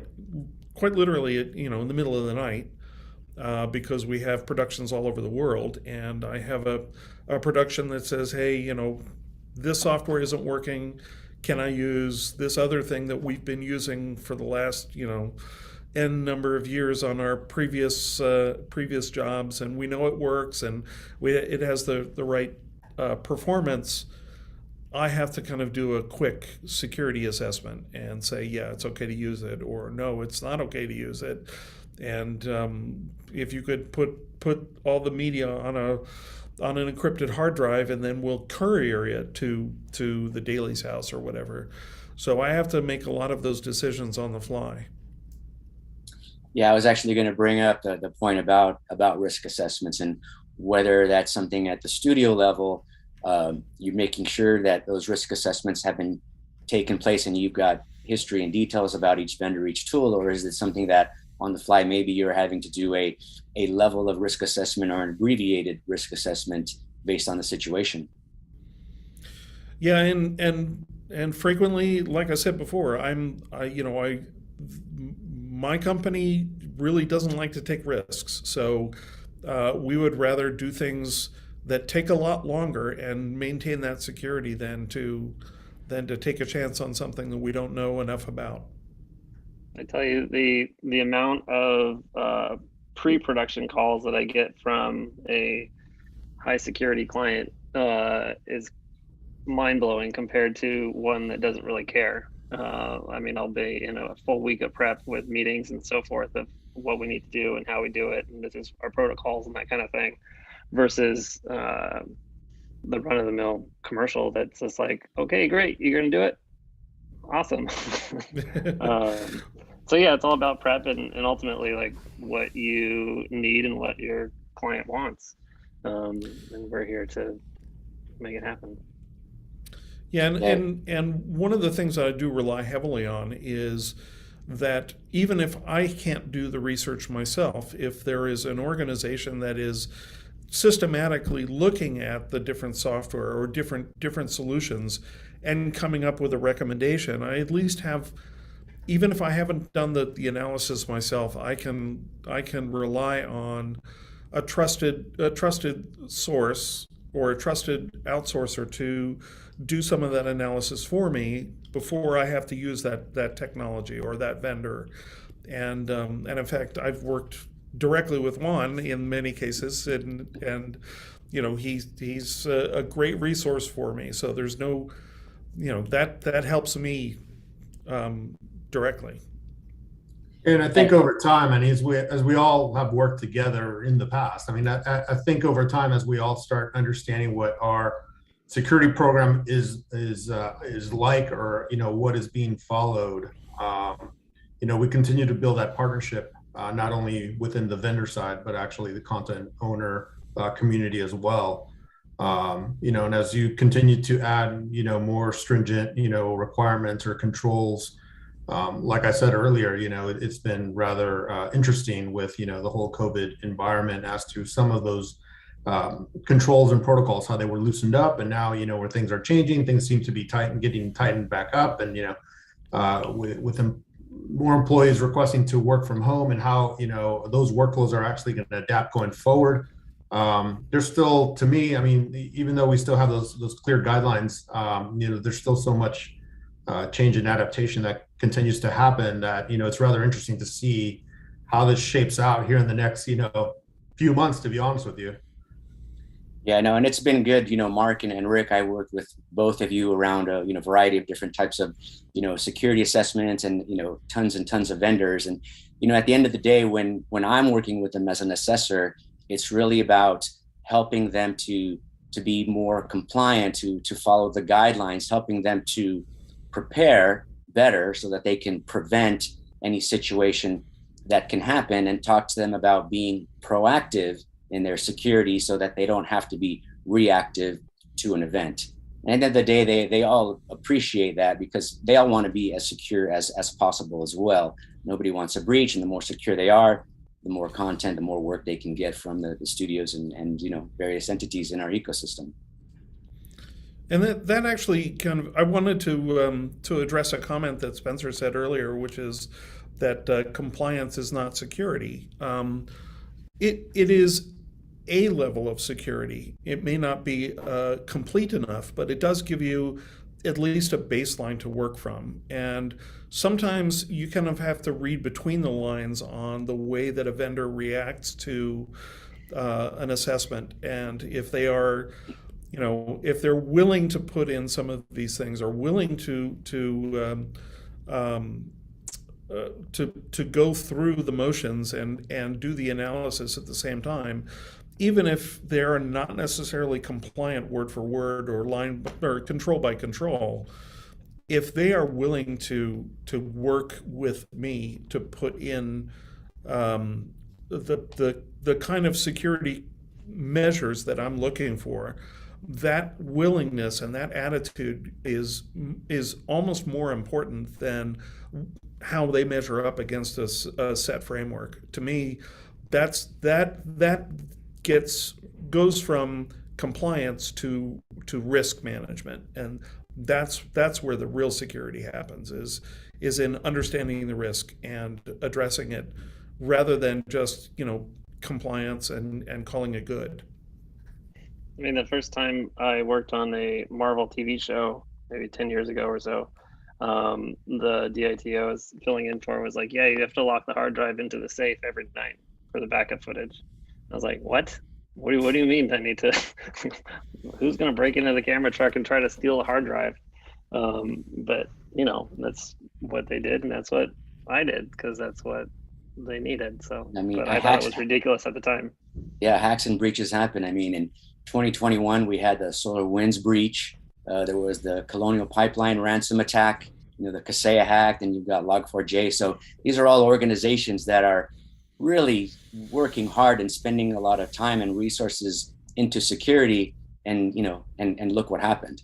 literally in the middle of the night because we have productions all over the world, and I have a production that says, hey, this software isn't working. Can I use this other thing that we've been using for the last, N number of years on our previous jobs, and we know it works and it has the right performance. I have to kind of do a quick security assessment and say, yeah, it's okay to use it, or no, it's not okay to use it. And if you could put all the media on an encrypted hard drive, and then we'll courier it to the Daly's house or whatever. So I have to make a lot of those decisions on the fly. Yeah, I was actually going to bring up the point about risk assessments and whether that's something at the studio level, you're making sure that those risk assessments have been taken place and you've got history and details about each vendor, each tool, or is it something that on the fly, maybe you're having to do a level of risk assessment or an abbreviated risk assessment based on the situation? Yeah, and frequently, like I said before, my company really doesn't like to take risks. So we would rather do things that take a lot longer and maintain that security than to take a chance on something that we don't know enough about. I tell you, the amount of pre-production calls that I get from a high security client is mind-blowing compared to one that doesn't really care. I'll be in a full week of prep with meetings and so forth of what we need to do and how we do it, and this is our protocols and that kind of thing, versus the run-of-the-mill commercial that's just like, okay, great, you're gonna do it, awesome. So yeah, it's all about prep and ultimately like what you need and what your client wants, and we're here to make it happen. Yeah, and one of the things that I do rely heavily on is that even if I can't do the research myself, if there is an organization that is systematically looking at the different software or different solutions and coming up with a recommendation, I at least have, even if I haven't done the analysis myself, I can rely on a trusted source or a trusted outsourcer to do some of that analysis for me before I have to use that technology or that vendor. And in fact, I've worked directly with one in many cases, and he's a great resource for me. So there's no, that helps me directly. And I think over time, and as we all have worked together in the past, I think over time, as we all start understanding what our security program is like, or what is being followed, we continue to build that partnership, not only within the vendor side, but actually the content owner community as well. And as you continue to add, more stringent, requirements or controls, like I said earlier, it's been rather interesting with, the whole COVID environment as to some of those controls and protocols, how they were loosened up, and now, where things are changing, things seem to be getting tightened back up. And, with more employees requesting to work from home and how, those workloads are actually going to adapt going forward. There's still, to me, I mean, even though we still have those clear guidelines, there's still so much change and adaptation that continues to happen that, it's rather interesting to see how this shapes out here in the next, few months, to be honest with you. Yeah, no, and it's been good. Mark and Rick, I worked with both of you around a variety of different types of security assessments and tons and tons of vendors. And at the end of the day, when I'm working with them as an assessor, it's really about helping them to be more compliant, to follow the guidelines, helping them to prepare better so that they can prevent any situation that can happen, and talk to them about being proactive in their security so that they don't have to be reactive to an event. And at the end of the day, they all appreciate that, because they all want to be as secure as possible as well. Nobody wants a breach, and the more secure they are, the more content, the more work they can get from the studios and various entities in our ecosystem. And that actually I wanted to address a comment that Spencer said earlier, which is that compliance is not security. It is a level of security. It may not be complete enough, but it does give you at least a baseline to work from. And sometimes you kind of have to read between the lines on the way that a vendor reacts to an assessment. And if they are, if they're willing to put in some of these things, or willing to go through the motions and do the analysis at the same time, even if they're not necessarily compliant word for word or line or control by control, if they are willing to work with me to put in the kind of security measures that I'm looking for, that willingness and that attitude is almost more important than how they measure up against a set framework. To me, that goes from compliance to risk management, and that's where the real security happens, is in understanding the risk and addressing it, rather than just compliance and calling it good. I mean, the first time I worked on a Marvel TV show, maybe 10 years ago or so, the DIT I was filling in for was like, yeah, you have to lock the hard drive into the safe every night for the backup footage. I was like, what? What do you mean I need to? Who's going to break into the camera truck and try to steal a hard drive? But that's what they did, and that's what I did, because that's what they needed. So I mean, but I thought it was ridiculous at the time. Yeah, hacks and breaches happen. I mean, in 2021, we had the SolarWinds breach. There was the Colonial Pipeline ransom attack, the Kaseya hack, and you've got Log4j. So these are all organizations that are really working hard and spending a lot of time and resources into security, and look what happened.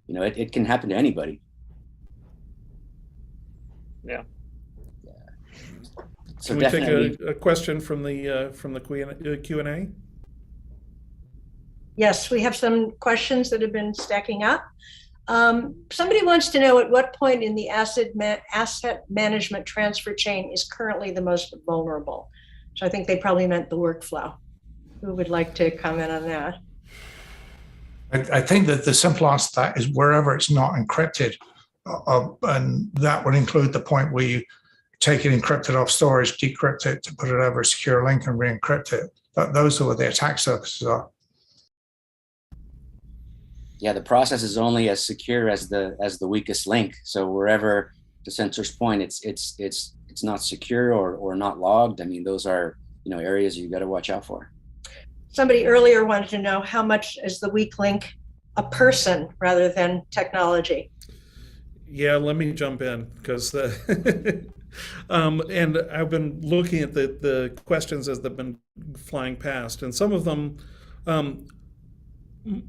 It can happen to anybody. Yeah. So Can we take a question from the Q&A? Yes, we have some questions that have been stacking up. Somebody wants to know at what point in the asset management transfer chain is currently the most vulnerable. So I think they probably meant the workflow. Who would like to comment on that? I think that the simple answer to that is wherever it's not encrypted, and that would include the point where you take it encrypted off storage, decrypt it to put it over a secure link and re-encrypt it. Those are where the attack surfaces are. Yeah, the process is only as secure as the weakest link. So wherever, to Spencer's point, it's not secure or not logged. I mean, those are areas you got to watch out for. Somebody earlier wanted to know how much is the weak link a person rather than technology. Yeah, let me jump in, because and I've been looking at the questions as they've been flying past, and some of them,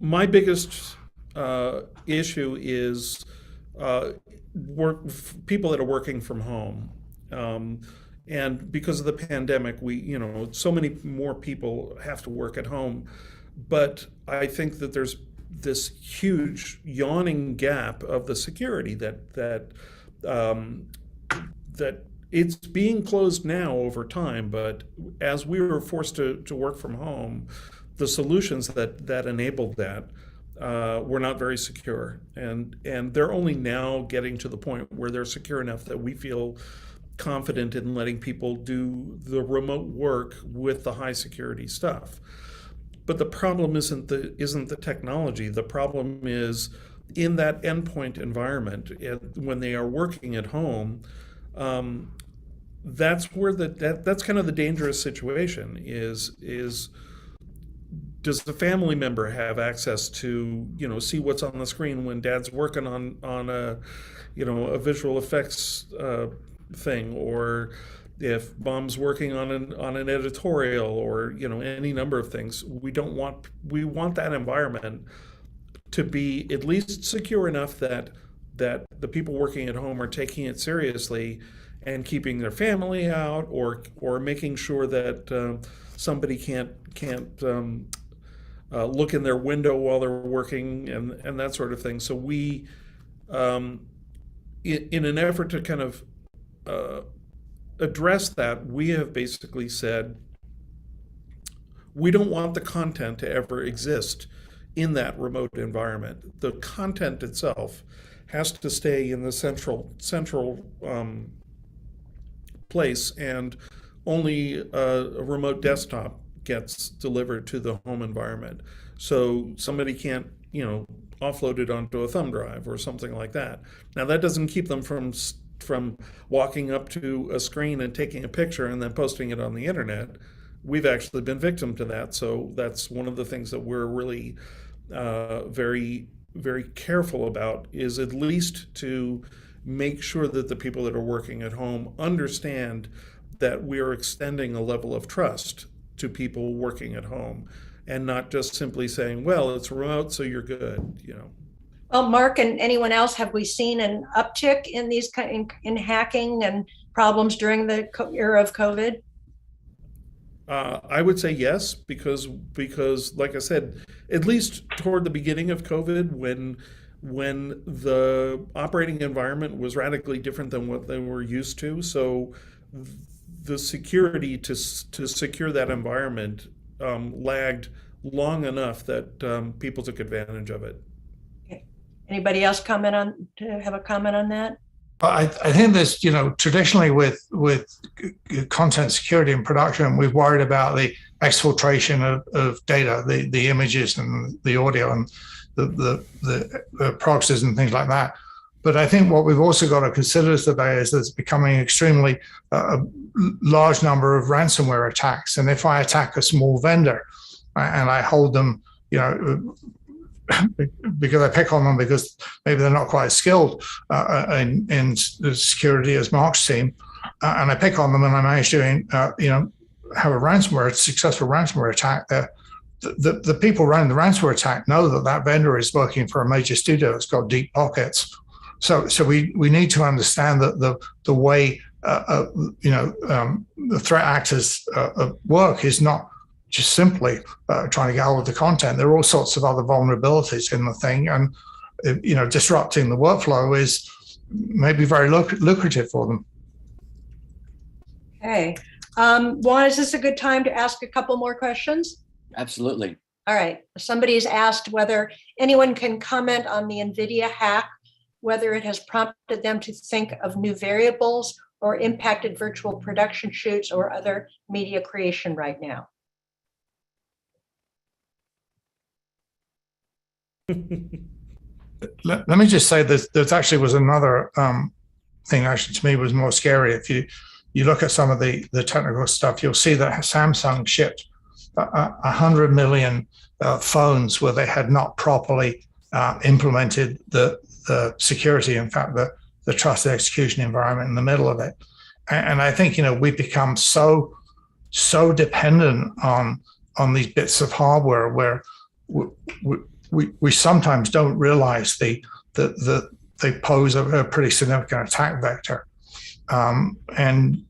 my biggest issue is people that are working from home. And because of the pandemic, so many more people have to work at home. But I think that there's this huge yawning gap of the security that it's being closed now over time, but as we were forced to work from home, the solutions that enabled that were not very secure, and they're only now getting to the point where they're secure enough that we feel confident in letting people do the remote work with the high security stuff. But the problem isn't the technology. The problem is in that endpoint environment, when they are working at home. That's where that's kind of the dangerous situation is does the family member have access to, see what's on the screen when dad's working on a, a visual effects thing, or if mom's working on an editorial, or, any number of things. We want that environment to be at least secure enough that the people working at home are taking it seriously and keeping their family out, or making sure that somebody can't look in their window while they're working, and that sort of thing. So we, in an effort to kind of address that, we have basically said we don't want the content to ever exist in that remote environment. The content itself has to stay in the central place, and only a remote desktop gets delivered to the home environment. So somebody can't, offload it onto a thumb drive or something like that. Now that doesn't keep them from walking up to a screen and taking a picture and then posting it on the internet. We've actually been victim to that. So that's one of the things that we're really very, very careful about, is at least to make sure that the people that are working at home understand that we are extending a level of trust to people working at home, and not just simply saying, well, it's remote, so you're good, Well, Mark and anyone else, have we seen an uptick in these in hacking and problems during the era of COVID? I would say yes, because like I said, at least toward the beginning of COVID, when the operating environment was radically different than what they were used to, so the security to secure that environment lagged long enough that people took advantage of it. Okay. Anybody else have a comment on that? I think there's, traditionally with content security and production, we've worried about the exfiltration of data, the images and the audio and the proxies and things like that. But I think what we've also got to consider today is there's becoming extremely large number of ransomware attacks. And if I attack a small vendor and I hold them, because I pick on them because maybe they're not quite skilled in security as Mark's team, and I pick on them and I manage to, have a successful ransomware attack. The people running the ransomware attack know that vendor is working for a major studio that's got deep pockets. So we need to understand that the way the threat actors work is not just simply trying to get hold of the content. There are all sorts of other vulnerabilities in the thing, and disrupting the workflow is maybe very lucrative for them. Okay, Juan, is this a good time to ask a couple more questions? Absolutely. All right. Somebody's asked whether anyone can comment on the NVIDIA hack, whether it has prompted them to think of new variables or impacted virtual production shoots or other media creation right now. Let me just say there's actually was another thing actually to me was more scary. If you look at some of the technical stuff, you'll see that Samsung shipped 100 million phones where they had not properly implemented the security, in fact, the trusted execution environment in the middle of it. And I think, we've become so dependent on these bits of hardware where we sometimes don't realize they pose a pretty significant attack vector. And,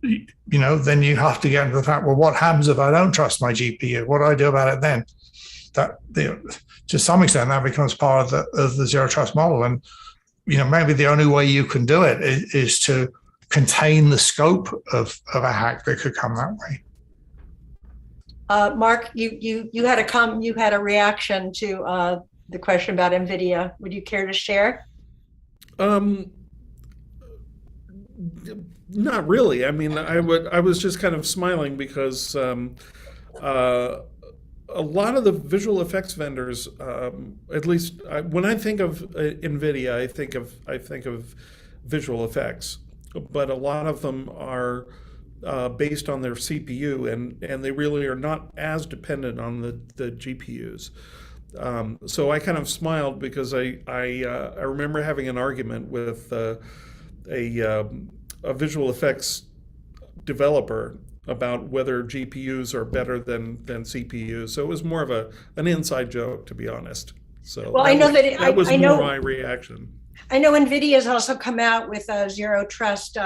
then you have to get into the fact, well, what happens if I don't trust my GPU? What do I do about it then? That, to some extent, that becomes part of the zero trust model. And, maybe the only way you can do it is to contain the scope of a hack that could come that way. Mark, you had a reaction to the question about NVIDIA. Would you care to share? Not really. I mean, I was just kind of smiling because a lot of the visual effects vendors, at least when I think of NVIDIA, I think of visual effects, but a lot of them are based on their CPU, and they really are not as dependent on the GPUs. So I kind of smiled because I remember having an argument with a visual effects developer about whether GPUs are better than CPUs. So it was more of an inside joke, to be honest. So well, I know that was I more know my reaction. I know NVIDIA has also come out with a zero trust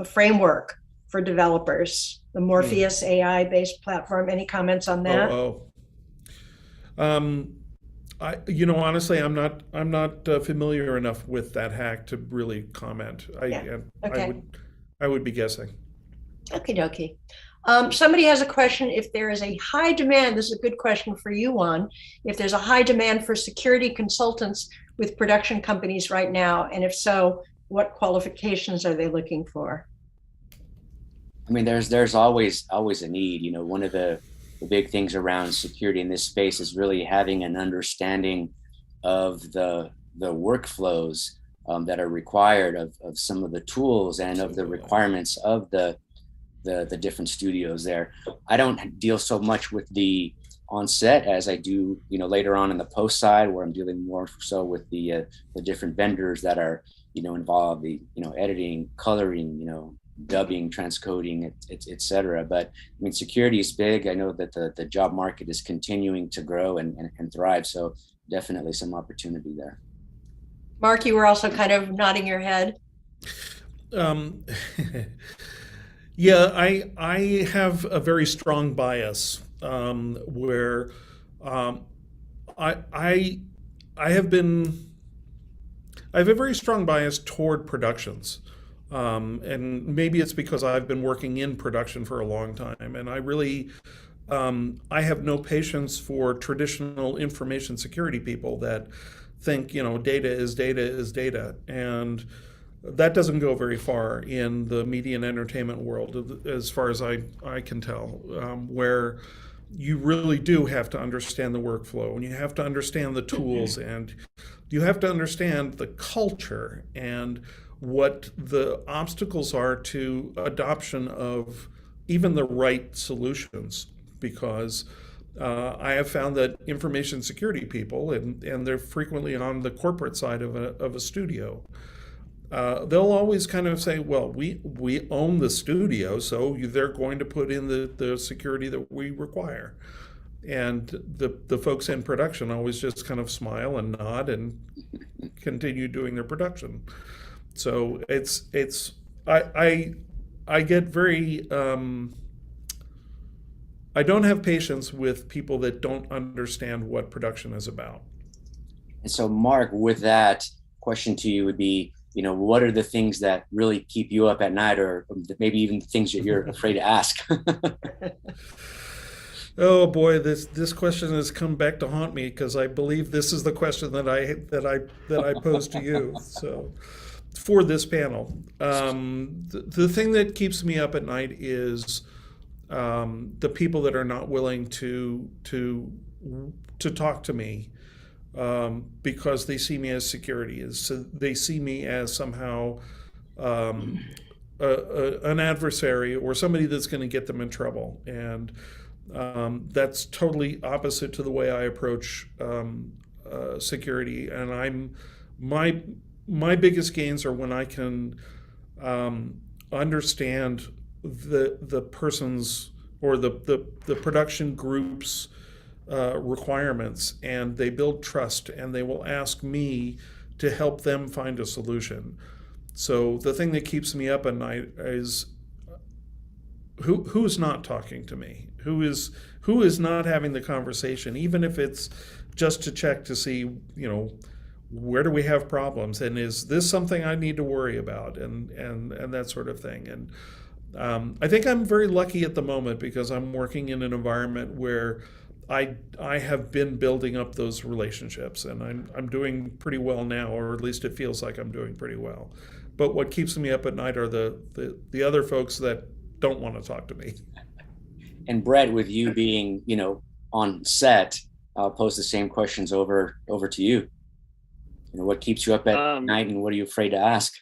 framework for developers, the Morpheus AI based platform. Any comments on that? Honestly, I'm not familiar enough with that hack to really comment. I would be guessing. Okie dokie. Somebody has a question. If there is a high demand, this is a good question for you, Juan. If there's a high demand for security consultants with production companies right now, and if so, what qualifications are they looking for? I mean, there's always a need. You know, one of the big things around security in this space is really having an understanding of the workflows that are required of some of the tools and of the requirements of the different studios there. I don't deal so much with the on-set as I do, later on in the post side, where I'm dealing more so with the different vendors that are, involved, the, editing, coloring, dubbing, transcoding, et cetera. But I mean, security is big. I know that the job market is continuing to grow and thrive. So definitely some opportunity there. Mark, you were also kind of nodding your head. Yeah, I have a very strong bias where I have a very strong bias toward productions. And maybe it's because I've been working in production for a long time, and I really, I have no patience for traditional information security people that think, data is data is data. And that doesn't go very far in the media and entertainment world, as far as I can tell, where you really do have to understand the workflow, and you have to understand the tools, and you have to understand the culture and what the obstacles are to adoption of even the right solutions. Because I have found that information security people, and they're frequently on the corporate side of a studio, they'll always kind of say, well, we own the studio, so they're going to put in the security that we require. And the folks in production always just kind of smile and nod and continue doing their production. So I get very, I don't have patience with people that don't understand what production is about. And so, Mark, with that question to you would be, what are the things that really keep you up at night, or maybe even things that you're afraid to ask? Oh boy, this question has come back to haunt me, because I believe this is the question that I posed to you. So, for this panel, the thing that keeps me up at night is the people that are not willing to talk to me. Because they see me as security, so they see me as somehow an adversary or somebody that's going to get them in trouble, and that's totally opposite to the way I approach security. And my biggest gains are when I can understand the person's or the production group's requirements, and they build trust, and they will ask me to help them find a solution. So the thing that keeps me up at night is who's not talking to me, who is not having the conversation, even if it's just to check to see, where do we have problems, and is this something I need to worry about, and that sort of thing. And I think I'm very lucky at the moment because I'm working in an environment where I have been building up those relationships, and I'm doing pretty well now, or at least it feels like I'm doing pretty well. But what keeps me up at night are the other folks that don't want to talk to me. And Brett, with you being, on set, I'll pose the same questions over to you. What keeps you up at night, and what are you afraid to ask?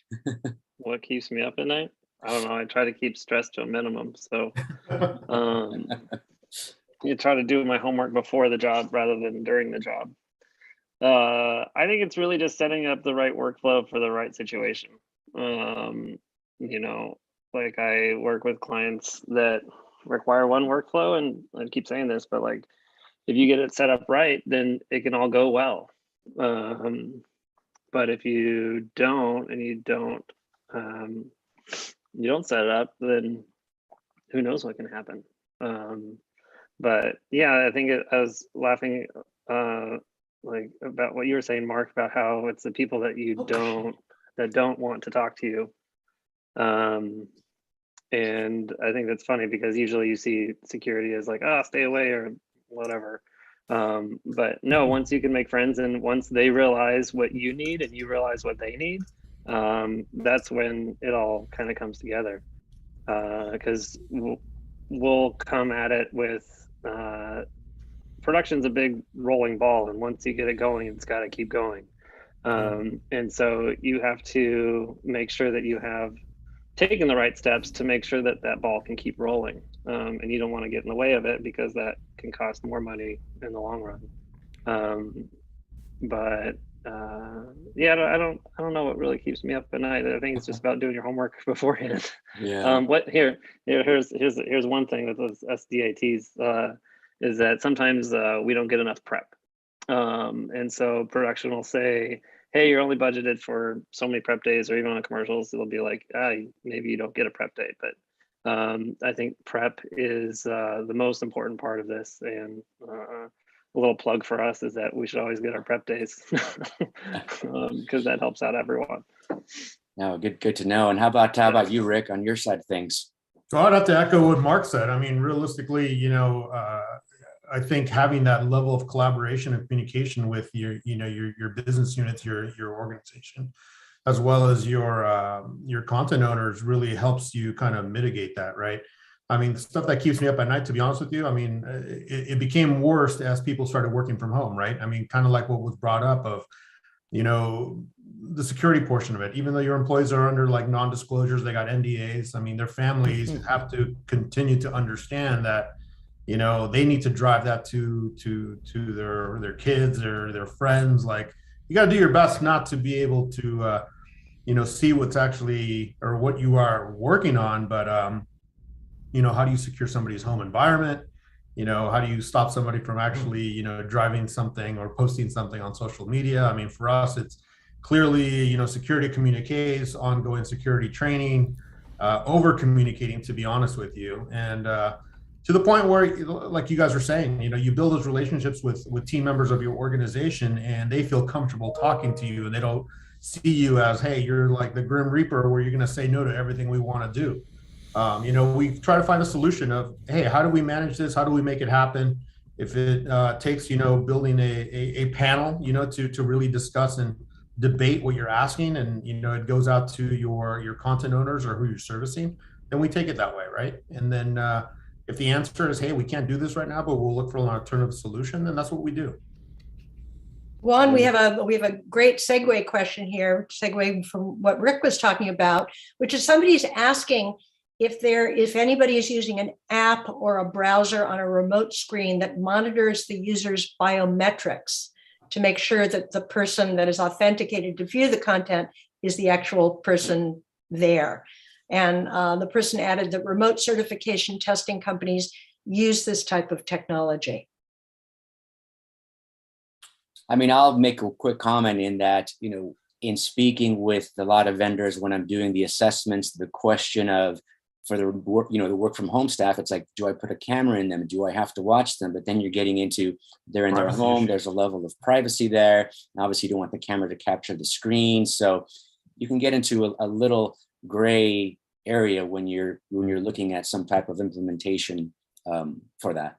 What keeps me up at night? I don't know. I try to keep stress to a minimum. So you try to do my homework before the job rather than during the job. I think it's really just setting up the right workflow for the right situation. Like I work with clients that require one workflow, and I keep saying this, but like if you get it set up right, then it can all go well. But if you don't, and you don't set it up, then who knows what can happen. But yeah, I think I was laughing like about what you were saying, Mark, about how it's the people that you don't want to talk to you. And I think that's funny because usually you see security as like, stay away or whatever. But no, once you can make friends and once they realize what you need and you realize what they need, that's when it all kind of comes together. Because we'll come at it with production's a big rolling ball, and once you get it going, it's got to keep going. And so you have to make sure that you have taken the right steps to make sure that that ball can keep rolling. And you don't want to get in the way of it because that can cost more money in the long run. Yeah, I don't know what really keeps me up at night. I think it's just about doing your homework beforehand. Yeah. Here's one thing with those SDATs is that sometimes we don't get enough prep. And so production will say, hey, you're only budgeted for so many prep days, or even on commercials, it'll be like, maybe you don't get a prep day. But I think prep is the most important part of this. And a little plug for us is that we should always get our prep days because that helps out everyone. No, good to know. And how about you, Rick, on your side of things? So I'd have to echo what Mark said. I mean, realistically, I think having that level of collaboration and communication with your business units, your organization, as well as your content owners really helps you kind of mitigate that, right? I mean, the stuff that keeps me up at night, to be honest with you, I mean, it became worse as people started working from home, right? I mean, kind of like what was brought up of, the security portion of it, even though your employees are under like non-disclosures, they got NDAs. I mean, their families have to continue to understand that, they need to drive that to their kids or their friends. Like, you got to do your best not to be able to, see what's actually, or what you are working on, but, how do you secure somebody's home environment? How do you stop somebody from actually, driving something or posting something on social media? I mean, for us, it's clearly, security communiques, ongoing security training, over communicating, to be honest with you. And to the point where, like you guys are saying, you build those relationships with team members of your organization, and they feel comfortable talking to you, and they don't see you as, hey, you're like the Grim Reaper where you're going to say no to everything we want to do. We try to find a solution of, hey, how do we manage this? How do we make it happen? If it takes, building a panel, to really discuss and debate what you're asking, and, it goes out to your content owners or who you're servicing, then we take it that way, right? And then if the answer is, hey, we can't do this right now, but we'll look for an alternative solution, then that's what we do. Juan, we have a great segue question here, segue from what Rick was talking about, which is somebody's asking if anybody is using an app or a browser on a remote screen that monitors the user's biometrics to make sure that the person that is authenticated to view the content is the actual person there. And the person added that remote certification testing companies use this type of technology. I mean, I'll make a quick comment in that, in speaking with a lot of vendors when I'm doing the assessments, the question of, for the work, the work from home staff, it's like, do I put a camera in them? Do I have to watch them? But then you're getting into, they're in their home. There's a level of privacy there. And obviously, you don't want the camera to capture the screen. So you can get into a little gray area when you're looking at some type of implementation for that.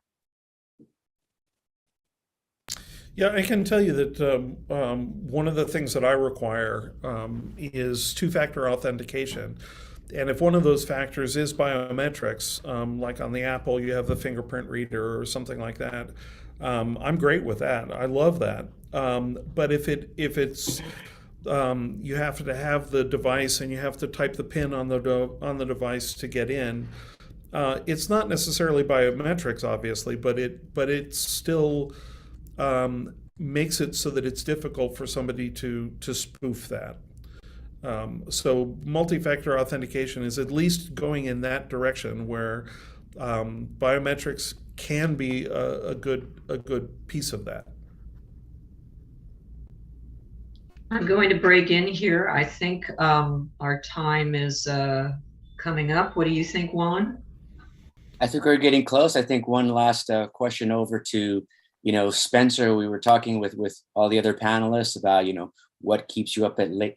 Yeah, I can tell you that one of the things that I require is two-factor authentication. And if one of those factors is biometrics, like on the Apple, you have the fingerprint reader or something like that, I'm great with that. I love that. But if it's you have to have the device and you have to type the PIN on the device to get in. It's not necessarily biometrics, obviously, but it still makes it so that it's difficult for somebody to spoof that. So multi-factor authentication is at least going in that direction where biometrics can be a good piece of that. I'm going to break in here. I think our time is coming up. What do you think, Juan? I think we're getting close. I think one last question over to, Spencer. We were talking with all the other panelists about, what keeps you up at late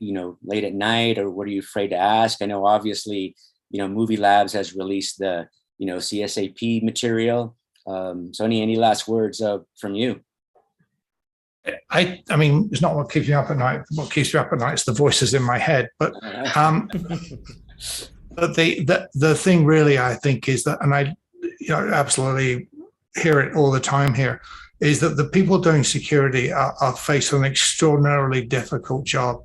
at night, or what are you afraid to ask? I know obviously, Movie Labs has released the, CSAP material. So any last words from you? I mean, it's not what keeps me up at night. What keeps me up at night is the voices in my head. But but the thing really, I think, is that, and I absolutely hear it all the time here, is that the people doing security are faced with an extraordinarily difficult job.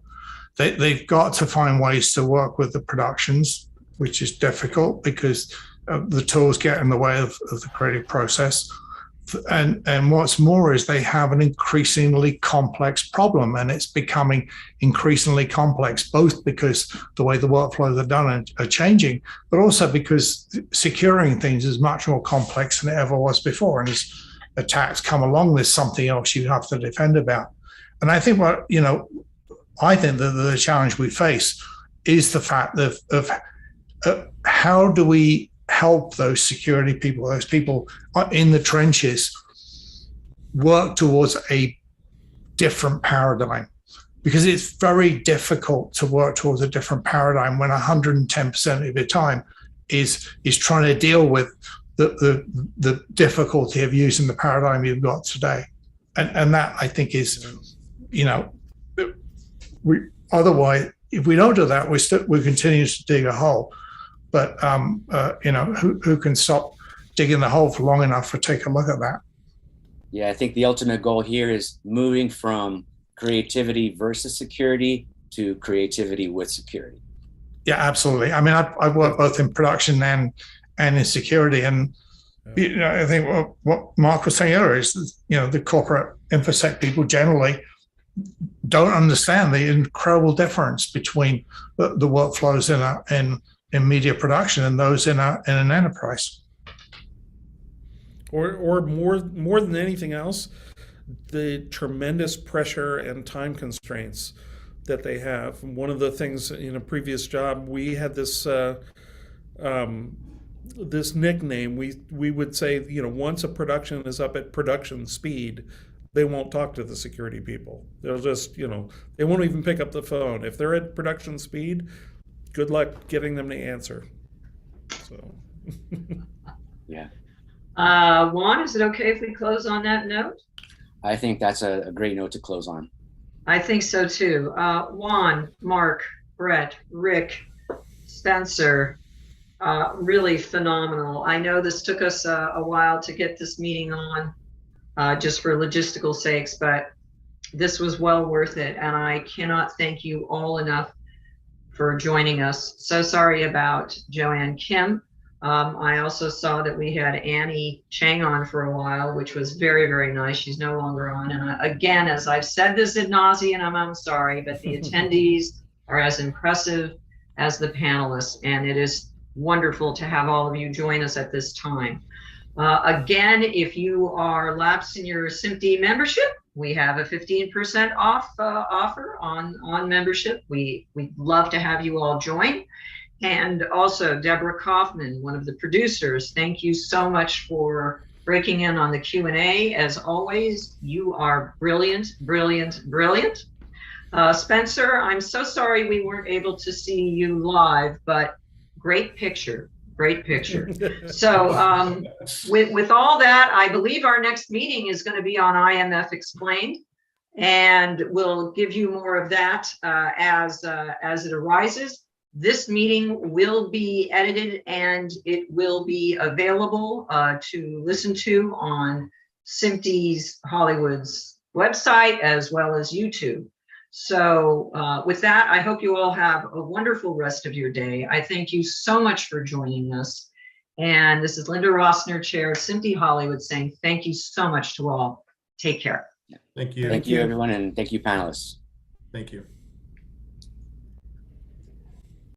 They've got to find ways to work with the productions, which is difficult because the tools get in the way of the creative process. And what's more is they have an increasingly complex problem, and it's becoming increasingly complex, both because the way the workflows are done are changing, but also because securing things is much more complex than it ever was before. And as attacks come along, there's something else you have to defend about. And I think I think that the challenge we face is the fact of how do we help those security people, those people in the trenches, work towards a different paradigm, because it's very difficult to work towards a different paradigm when 110% of your time is trying to deal with the difficulty of using the paradigm you've got today. And that, I think, is, otherwise, if we don't do that, we continue to dig a hole. But who can stop digging the hole for long enough to take a look at that? Yeah, I think the ultimate goal here is moving from creativity versus security to creativity with security. Yeah, absolutely. I mean, I've worked both in production and in security, and I think what Mark was saying earlier is, the corporate InfoSec people generally don't understand the incredible difference between the workflows in media production and those in an enterprise. Or more than anything else, the tremendous pressure and time constraints that they have. One of the things in a previous job, we had this this nickname. We would say, once a production is up at production speed, they won't talk to the security people. They'll just, they won't even pick up the phone. If they're at production speed, good luck getting them to answer. So, yeah. Juan, is it okay if we close on that note? I think that's a great note to close on. I think so too. Juan, Mark, Brett, Rick, Spencer, really phenomenal. I know this took us a while to get this meeting on, just for logistical sakes, but this was well worth it. And I cannot thank you all enough for joining us. So sorry about Joanne Kim. I also saw that we had Annie Chang on for a while, which was very, very nice. She's no longer on. And again, as I've said this ad nauseum, and I'm sorry, but the attendees are as impressive as the panelists. And it is wonderful to have all of you join us at this time. Again, if you are lapsed in your SMPTE membership, we have a 15% off offer on membership. We'd love to have you all join. And also Deborah Kaufman, one of the producers. Thank you so much for breaking in on the Q&A. As always, you are brilliant, brilliant, brilliant. Spencer, I'm so sorry we weren't able to see you live, but great picture, great picture. So with all that, I believe our next meeting is going to be on IMF Explained, and we'll give you more of that as it arises. This meeting will be edited and it will be available to listen to on SMPTE Hollywood's website as well as YouTube. So with that, I hope you all have a wonderful rest of your day. I thank you so much for joining us. And this is Linda Rossner, Chair of SMPTE Hollywood, saying thank you so much to all. Take care. Thank you. Thank you, everyone, and thank you, panelists. Thank you.